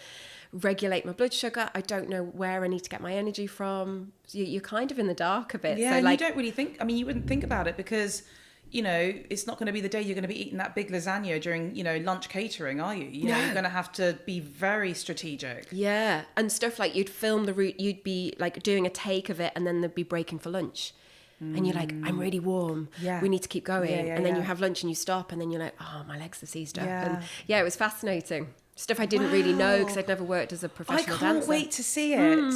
regulate my blood sugar. I don't know where I need to get my energy from. So you're kind of in the dark a bit. Yeah, so like, you don't really think, I mean, you wouldn't think about it because, you know, it's not going to be the day you're going to be eating that big lasagna during, you know, lunch catering, are you? You know, you're going to have to be very strategic. Yeah, and stuff like you'd film the route, you'd be like doing a take of it, and then they'd be breaking for lunch. And you're like, I'm really warm. Yeah. We need to keep going. And then you have lunch and you stop, and then you're like, oh, my legs are seized up. Yeah. And yeah, it was fascinating. Stuff I didn't really know because I'd never worked as a professional dancer. I can't wait to see it.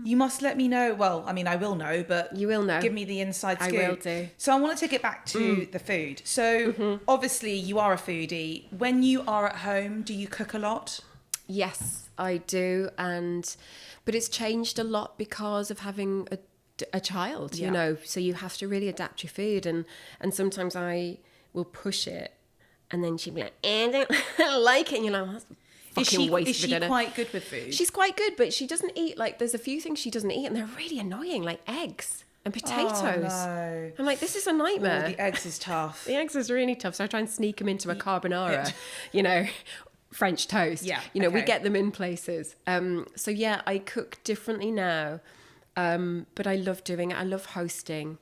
You must let me know. Well, I mean, I will know, but you will know. Give me the inside scoop. I will do. So I want to take it back to the food. So obviously you are a foodie. When you are at home, do you cook a lot? Yes, I do. But it's changed a lot because of having a child, you know, so you have to really adapt your food, and sometimes I will push it, and then she'll be like, I don't like it, and you're like, that's fucking waste of dinner. Is she quite good with food? She's quite good, but she doesn't eat, like, there's a few things she doesn't eat, and they're really annoying, like eggs and potatoes. Oh, no. I'm like, this is a nightmare. The eggs is tough. The eggs is really tough, so I try and sneak them into a carbonara, you know, French toast. Yeah, you know, we get them in places. So yeah, I cook differently now. But I love doing it. I love hosting.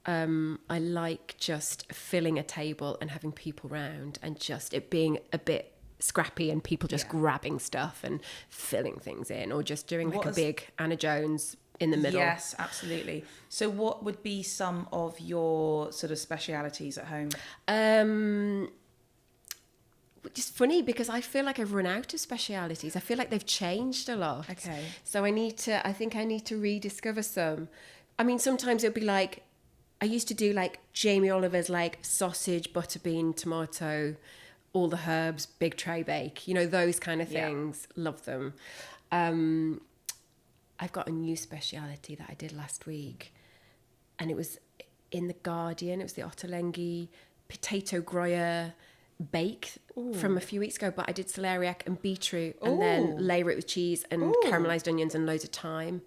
I like just filling a table and having people round, and just it being a bit scrappy and people just grabbing stuff and filling things in, or just doing like a big Anna Jones in the middle. Yes, absolutely. So what would be some of your sort of specialities at home? Which is funny because I feel like I've run out of specialities. I feel like they've changed a lot. Okay. So I think I need to rediscover some. I mean, sometimes it'll be like, I used to do like Jamie Oliver's like sausage, butter bean, tomato, all the herbs, big tray bake, you know, those kind of things. Yeah. Love them. I've got a new speciality that I did last week, and it was in The Guardian. It was the Ottolenghi potato Gruyere bake from a few weeks ago, but I did celeriac and beetroot, and then layer it with cheese and caramelized onions and loads of thyme.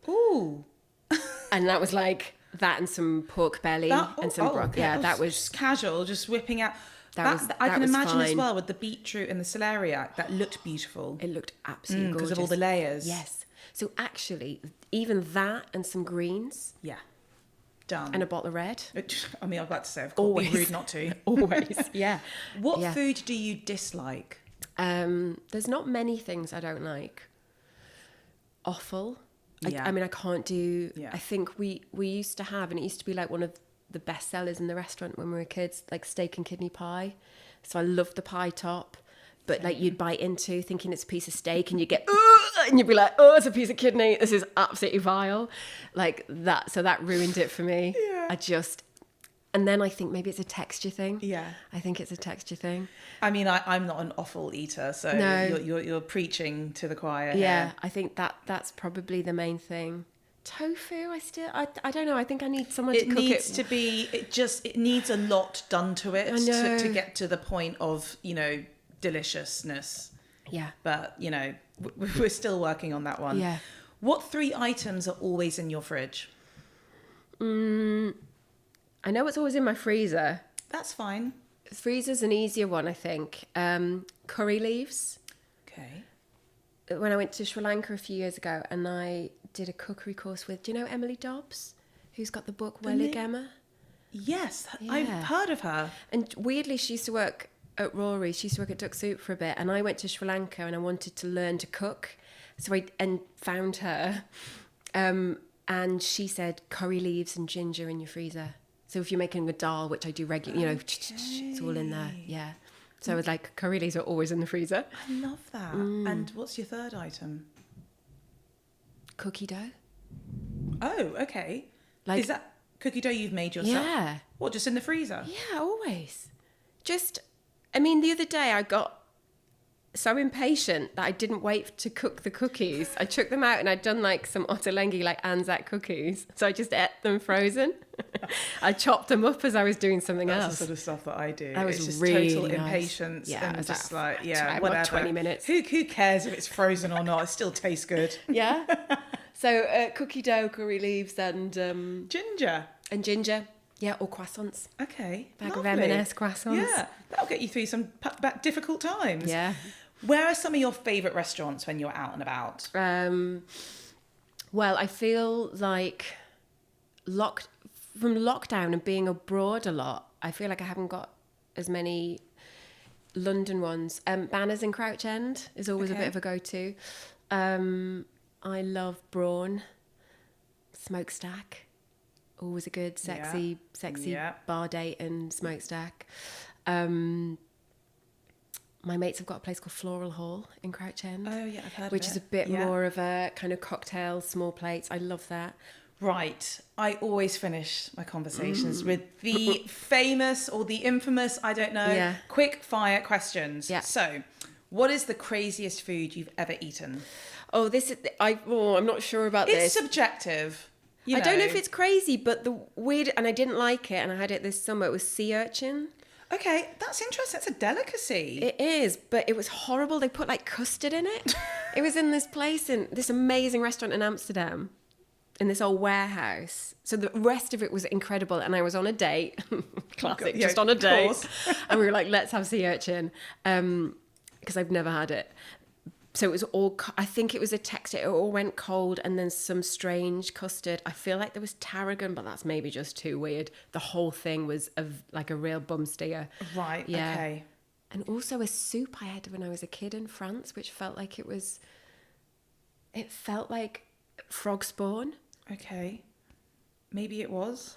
And that was like that, and some pork belly and some broccoli. Yeah, that was just casual, just whipping out. I can imagine fine. As well with the beetroot and the celeriac, that looked beautiful. It looked absolutely gorgeous because of all the layers. Yes. So actually, even that and some greens. Yeah. Done. And a bottle of red. I mean, I was about to say, of course, be rude not to. Always, yeah. What food do you dislike? There's not many things I don't like. Offal. I mean, I can't do... Yeah. I think we used to have, and it used to be like one of the best sellers in the restaurant when we were kids, like steak and kidney pie. So I loved the pie top. But like you'd bite into thinking it's a piece of steak, and you get, and you'd be like, oh, it's a piece of kidney. This is absolutely vile. Like that. So that ruined it for me. Yeah. And then I think maybe it's a texture thing. Yeah. I think it's a texture thing. I mean, I'm not an offal eater, so no. you're preaching to the choir. Yeah. Here. I think that's probably the main thing. Tofu, I don't know. I think I need someone to cook it. It needs a lot done to it to get to the point of, you know, deliciousness. Yeah. But, you know, we're still working on that one. Yeah. What 3 items are always in your fridge? I know it's always in my freezer. That's fine. Freezer's an easier one, I think. Curry leaves. Okay. When I went to Sri Lanka a few years ago, and I did a cookery course with, do you know Emily Dobbs, who's got the book Welly Gemma? Yes, yeah. I've heard of her. And weirdly, she used to work at Rory. She used to work at Ducksoup for a bit, and I went to Sri Lanka and I wanted to learn to cook, so I found her, and she said curry leaves and ginger in your freezer. So if you're making a dal, which I do regularly, you know, it's all in there. Yeah. So I was like, curry leaves are always in the freezer. I love that. And what's your 3rd item? Cookie dough. Oh, okay. Like, is that cookie dough you've made yourself? Yeah. What, just in the freezer? Yeah, always. I mean, the other day I got so impatient that I didn't wait to cook the cookies. I took them out and I'd done like some ottolenghi, like Anzac cookies. So I just ate them frozen. I chopped them up as I was doing something else. That's the sort of stuff that I do. That was it's just really total nice. impatience and just like, whatever. 20 minutes. Who cares if it's frozen or not? It still tastes good. Yeah. So cookie dough, curry leaves and... ginger. And ginger. Yeah, or croissants. Okay, Bag lovely. of M&S croissants. Yeah, that'll get you through some difficult times. Yeah. Where are some of your favourite restaurants when you're out and about? Well, I feel like from lockdown and being abroad a lot, I feel like I haven't got as many London ones. Banners in Crouch End is always a bit of a go-to. I love Brawn, Smokestack. Always a good, sexy bar date and smokestack. My mates have got a place called Floral Hall in Crouch End. Oh, yeah, I've heard of it. Which is a bit more of a kind of cocktail, small plates. I love that. Right. I always finish my conversations with the famous or the infamous, I don't know, quick fire questions. Yeah. So, what is the craziest food you've ever eaten? Oh, I'm not sure about this. It's subjective. I don't know if it's crazy, but the weird, and I didn't like it, and I had it this summer, it was sea urchin. Okay, that's interesting. It's a delicacy. It is, but it was horrible. They put like custard in it. It was in this place, in this amazing restaurant in Amsterdam, in this old warehouse. So the rest of it was incredible, and I was on a date. Classic, just on a date. And we were like, let's have sea urchin, because I've never had it. So it was all, I think it was a texture, it all went cold and then some strange custard. I feel like there was tarragon, but that's maybe just too weird. The whole thing was like a real bum steer. Right, yeah. Okay. And also a soup I had when I was a kid in France, which felt like it felt like frog spawn. Okay. Maybe it was.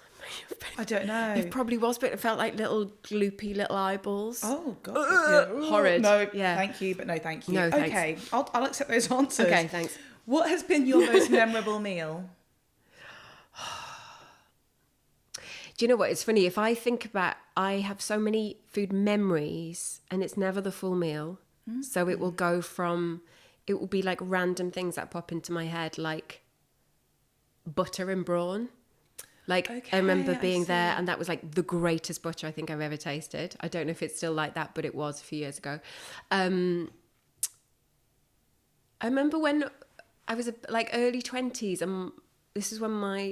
I don't know. It probably was, but it felt like little gloopy little eyeballs. Oh, God. Horrid. No, yeah. Thank you, but no thank you. No, thanks. Okay, I'll accept those answers. Okay, thanks. What has been your most memorable meal? Do you know what? It's funny. If I think about, I have so many food memories and it's never the full meal. Mm-hmm. So it will be like random things that pop into my head, like butter and brawn. Like, I remember being there and that was like the greatest butter I think I've ever tasted. I don't know if it's still like that, but it was a few years ago. I remember when I was like early 20s, and this is when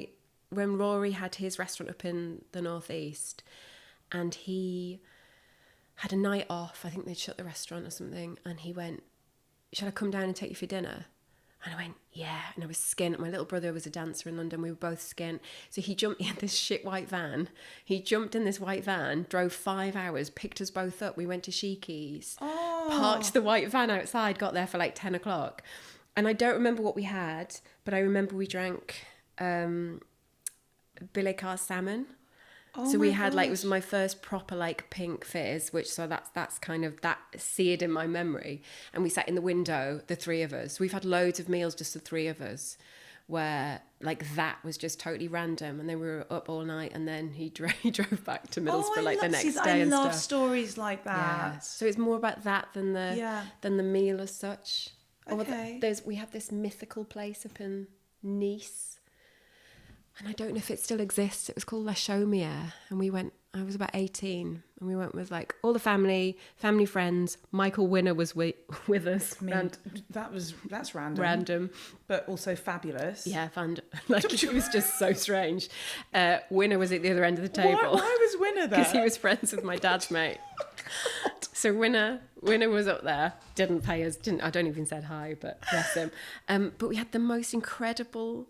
Rory had his restaurant up in the northeast, and he had a night off. I think they'd shut the restaurant or something, and he went, "Shall I come down and take you for dinner?" And I went, yeah. And I was skint. My little brother was a dancer in London. We were both skint. So he jumped in this shit white van. He jumped in this white van, drove 5 hours, picked us both up. We went to Sheiky's, parked the white van outside, got there for like 10 o'clock. And I don't remember what we had, but I remember we drank Billy Carr's salmon. So we had like, it was my first proper like pink fizz, that's kind of that seared in my memory. And we sat in the window, the three of us. We've had loads of meals, just the three of us, where like that was just totally random. And then we were up all night, and then he drove back to Middlesbrough the next day and stuff. I love stories like that. Yeah. So it's more about that than the meal as such. Okay. We have this mythical place up in Nice. And I don't know if it still exists. It was called La Chaumière. And we went, I was about 18. And we went with like all the family friends. Michael Winner was with us. I mean, that's random. Random. But also fabulous. Yeah, it was just so strange. Winner was at the other end of the table. Why was Winner there? Because he was friends with my dad's mate. So Winner was up there. Didn't pay us. I don't even said hi, but bless him. But we had the most incredible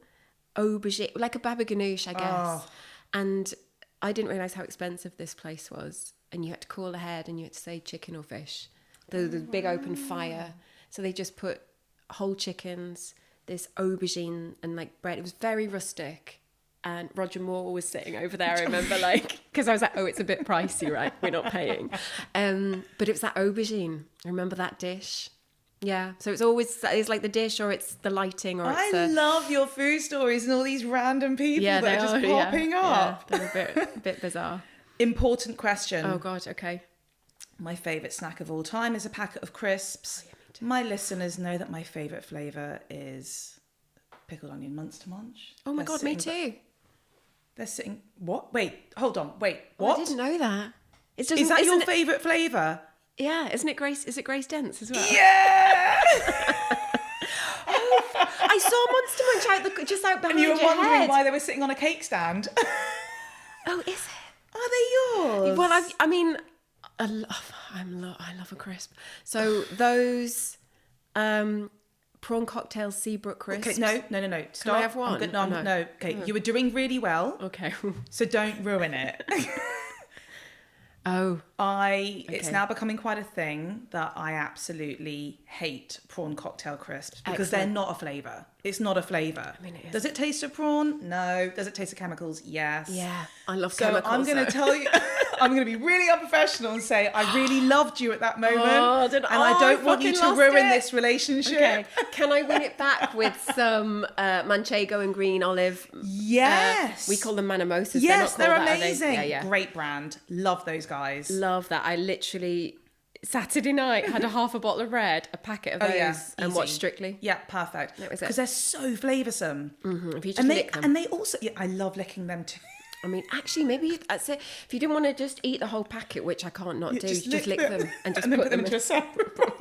aubergine, like a baba ganoush, I guess. And I didn't realise how expensive this place was. And you had to call ahead and you had to say chicken or fish. The big open fire. So they just put whole chickens, this aubergine and like bread. It was very rustic. And Roger Moore was sitting over there, I remember, because I was like, oh, it's a bit pricey, right? We're not paying. But it was that aubergine. I remember that dish. Yeah, so it's like the dish, or it's the lighting, or I love your food stories and all these random people that are just popping up. Yeah, they're a bit bizarre. Important question. Oh God, okay. My favourite snack of all time is a packet of crisps. Oh, yeah, me too. My listeners know that my favourite flavour is pickled onion Munster Munch. Oh my God, me too. They're sitting... What? Wait, hold on. Wait, Oh, what? I didn't know that. Is that your favourite flavour? Yeah, isn't it Grace? Is it Grace Dent's as well? Yeah! I saw Monster Munch just out behind And you were wondering head. why they were sitting on a cake stand. Oh, is it? Are they yours? Well, I mean, I love a crisp. So those prawn cocktail Seabrook crisps. Okay, no. Stop. Can I have one? No. Okay, you were doing really well. Okay. So don't ruin it. Oh. It's now becoming quite a thing that I absolutely hate prawn cocktail crisps because they're not a flavour. It's not a flavour. I mean, it is. Does it taste of prawn? No. Does it taste of chemicals? Yes. Yeah, I love So chemicals. I'm going to tell you, I'm going to be really unprofessional and say I really loved you at that moment. I don't want you to ruin this relationship. Okay. Can I win it back with some manchego and green olive? Yes. We call them manamosas. Yes, they're they're not called amazing. that, are they? Yeah. Great brand. Love those guys. Love that. I literally Saturday night had a half a bottle of red, a packet of those, and watched Strictly. Yeah, perfect. That was it. Because they're so flavoursome. Mm-hmm. If you just lick them. And they also, I love licking them too. I mean, actually, maybe that's it. If you didn't want to just eat the whole packet, which I can't not do, just lick them and just then put them into a separate bowl.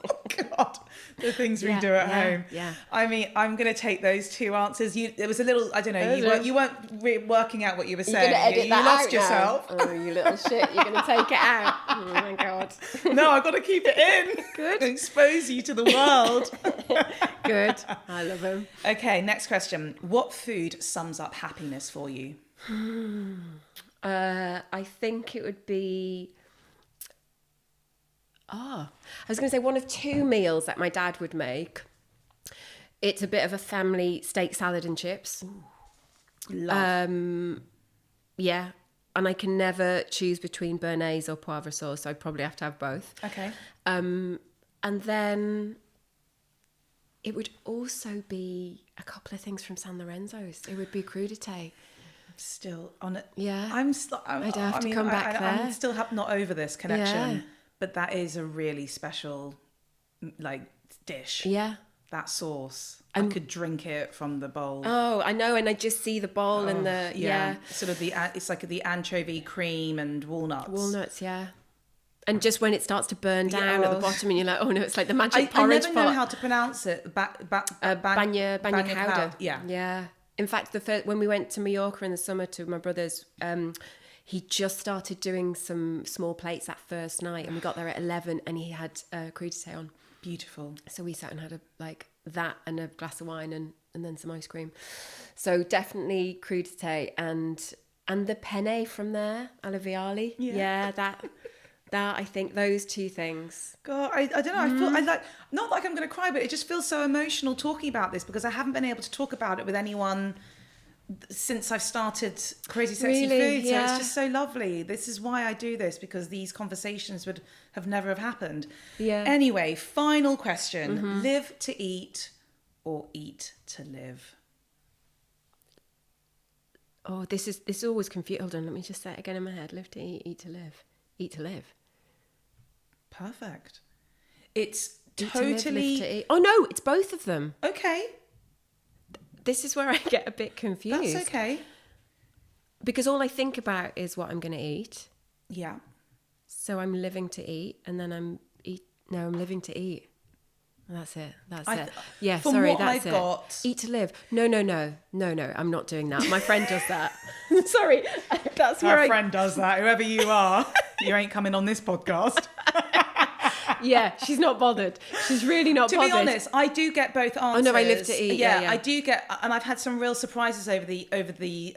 Oh God, the things we do at home. Yeah. I mean, I'm going to take those two answers. There was a little, I don't know, you weren't working out what you were saying. You're going to edit that lost out yourself. now. Oh, you little shit. You're going to take it out. Oh, my God. No, I've got to keep it in. Good. Expose you to the world. Good. I love them. Okay, next question. What food sums up happiness for you? I think it would be... I was going to say one of two meals that my dad would make. It's a bit of a family steak salad and chips. Love. Yeah. And I can never choose between béarnaise or poivre sauce, so I'd probably have to have both. Okay. And then it would also be a couple of things from San Lorenzo's. It would be crudité. Still on it. Yeah. I'd have to come back there. I'm still not over this connection. Yeah. But that is a really special, dish. Yeah. That sauce. I could drink it from the bowl. Oh, I know, and I just see the bowl and the Sort of it's like the anchovy cream and walnuts. Walnuts, yeah. And just when it starts to burn down at the bottom, and you're like, oh no, it's like the magic I porridge never know how to pronounce it. Banya Cowder. Yeah. Yeah. In fact, when we went to Mallorca in the summer to my brother's, he just started doing some small plates that first night, and we got there at 11, and he had crudité on. Beautiful. So we sat and had that and a glass of wine and then some ice cream. So definitely crudité and the penne from there, Alleviali. Yeah, that I think those two things. God, I don't know. I feel not like I'm going to cry, but it just feels so emotional talking about this because I haven't been able to talk about it with anyone since I've started Crazy Sexy Food. So it's just so lovely. This is why I do this, because these conversations would have never have happened. Yeah. Anyway, final question. Live to eat or eat to live? Oh, this is always confusing. Hold on, let me just say it again in my head. Live to eat, eat to live. Eat to live. Perfect. It's Eat totally... to live, live to eat. Oh no, it's both of them. Okay. This is where I get a bit confused. That's okay. Because all I think about is what I'm going to eat. Yeah. So I'm living to eat, and then I'm living to eat. That's it. Yeah, from sorry, what that's I've it. got... Eat to live. No, I'm not doing that. My friend does that. Sorry, that's where Our friend does that. Whoever you are, you ain't coming on this podcast. Yeah, she's not bothered. She's really not bothered. To be honest, I do get both answers. Oh no, I live to eat. Yeah, I do get, and I've had some real surprises over the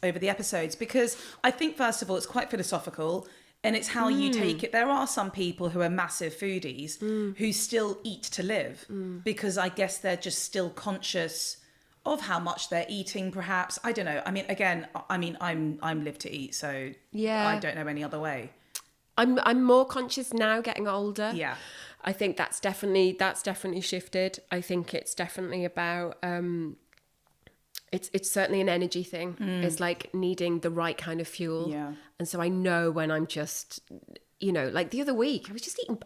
episodes, because I think first of all it's quite philosophical, and it's how you take it. There are some people who are massive foodies who still eat to live because I guess they're just still conscious of how much they're eating. Perhaps, I don't know. I mean, again, I'm live to eat, so I don't know any other way. I'm more conscious now, getting older. Yeah, I think that's definitely shifted. I think it's definitely about it's certainly an energy thing. It's like needing the right kind of fuel. Yeah. And so I know when I'm just you know, like the other week,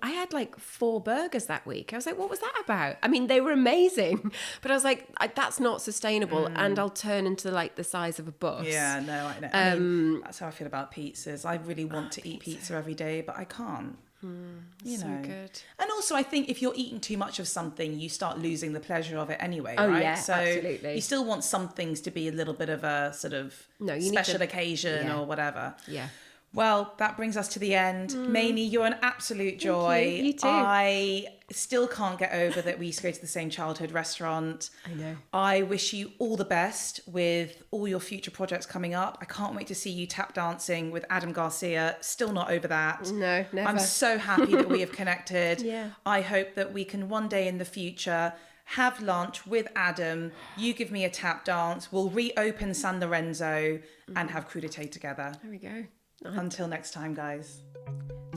I had like 4 burgers that week. I was like, what was that about? I mean, they were amazing, but I was like, that's not sustainable. And I'll turn into like the size of a bus. Yeah, no, I know. I mean, that's how I feel about pizzas. I really want to eat pizza every day, but I can't. You know. So good. And also, I think if you're eating too much of something, you start losing the pleasure of it anyway, Oh, right? yeah, so absolutely. you still want some things to be a little bit of a sort of you special occasion yeah. or whatever. Yeah. Well, that brings us to the end. Maimie, you're an absolute joy. Thank you. You too. I still can't get over that we used to go to the same childhood restaurant. I know. I wish you all the best with all your future projects coming up. I can't wait to see you tap dancing with Adam Garcia. Still not over that. No, never. I'm so happy that we have connected. Yeah. I hope that we can one day in the future have lunch with Adam. You give me a tap dance. We'll reopen San Lorenzo and have crudité together. There we go. Until next time, guys.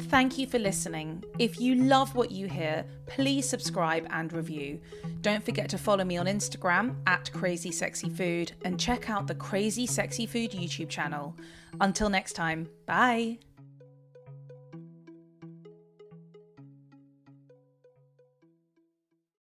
Thank you for listening. If you love what you hear, please subscribe and review. Don't forget to follow me on Instagram @CrazySexyFood and check out the Crazy Sexy Food YouTube channel. Until next time, bye.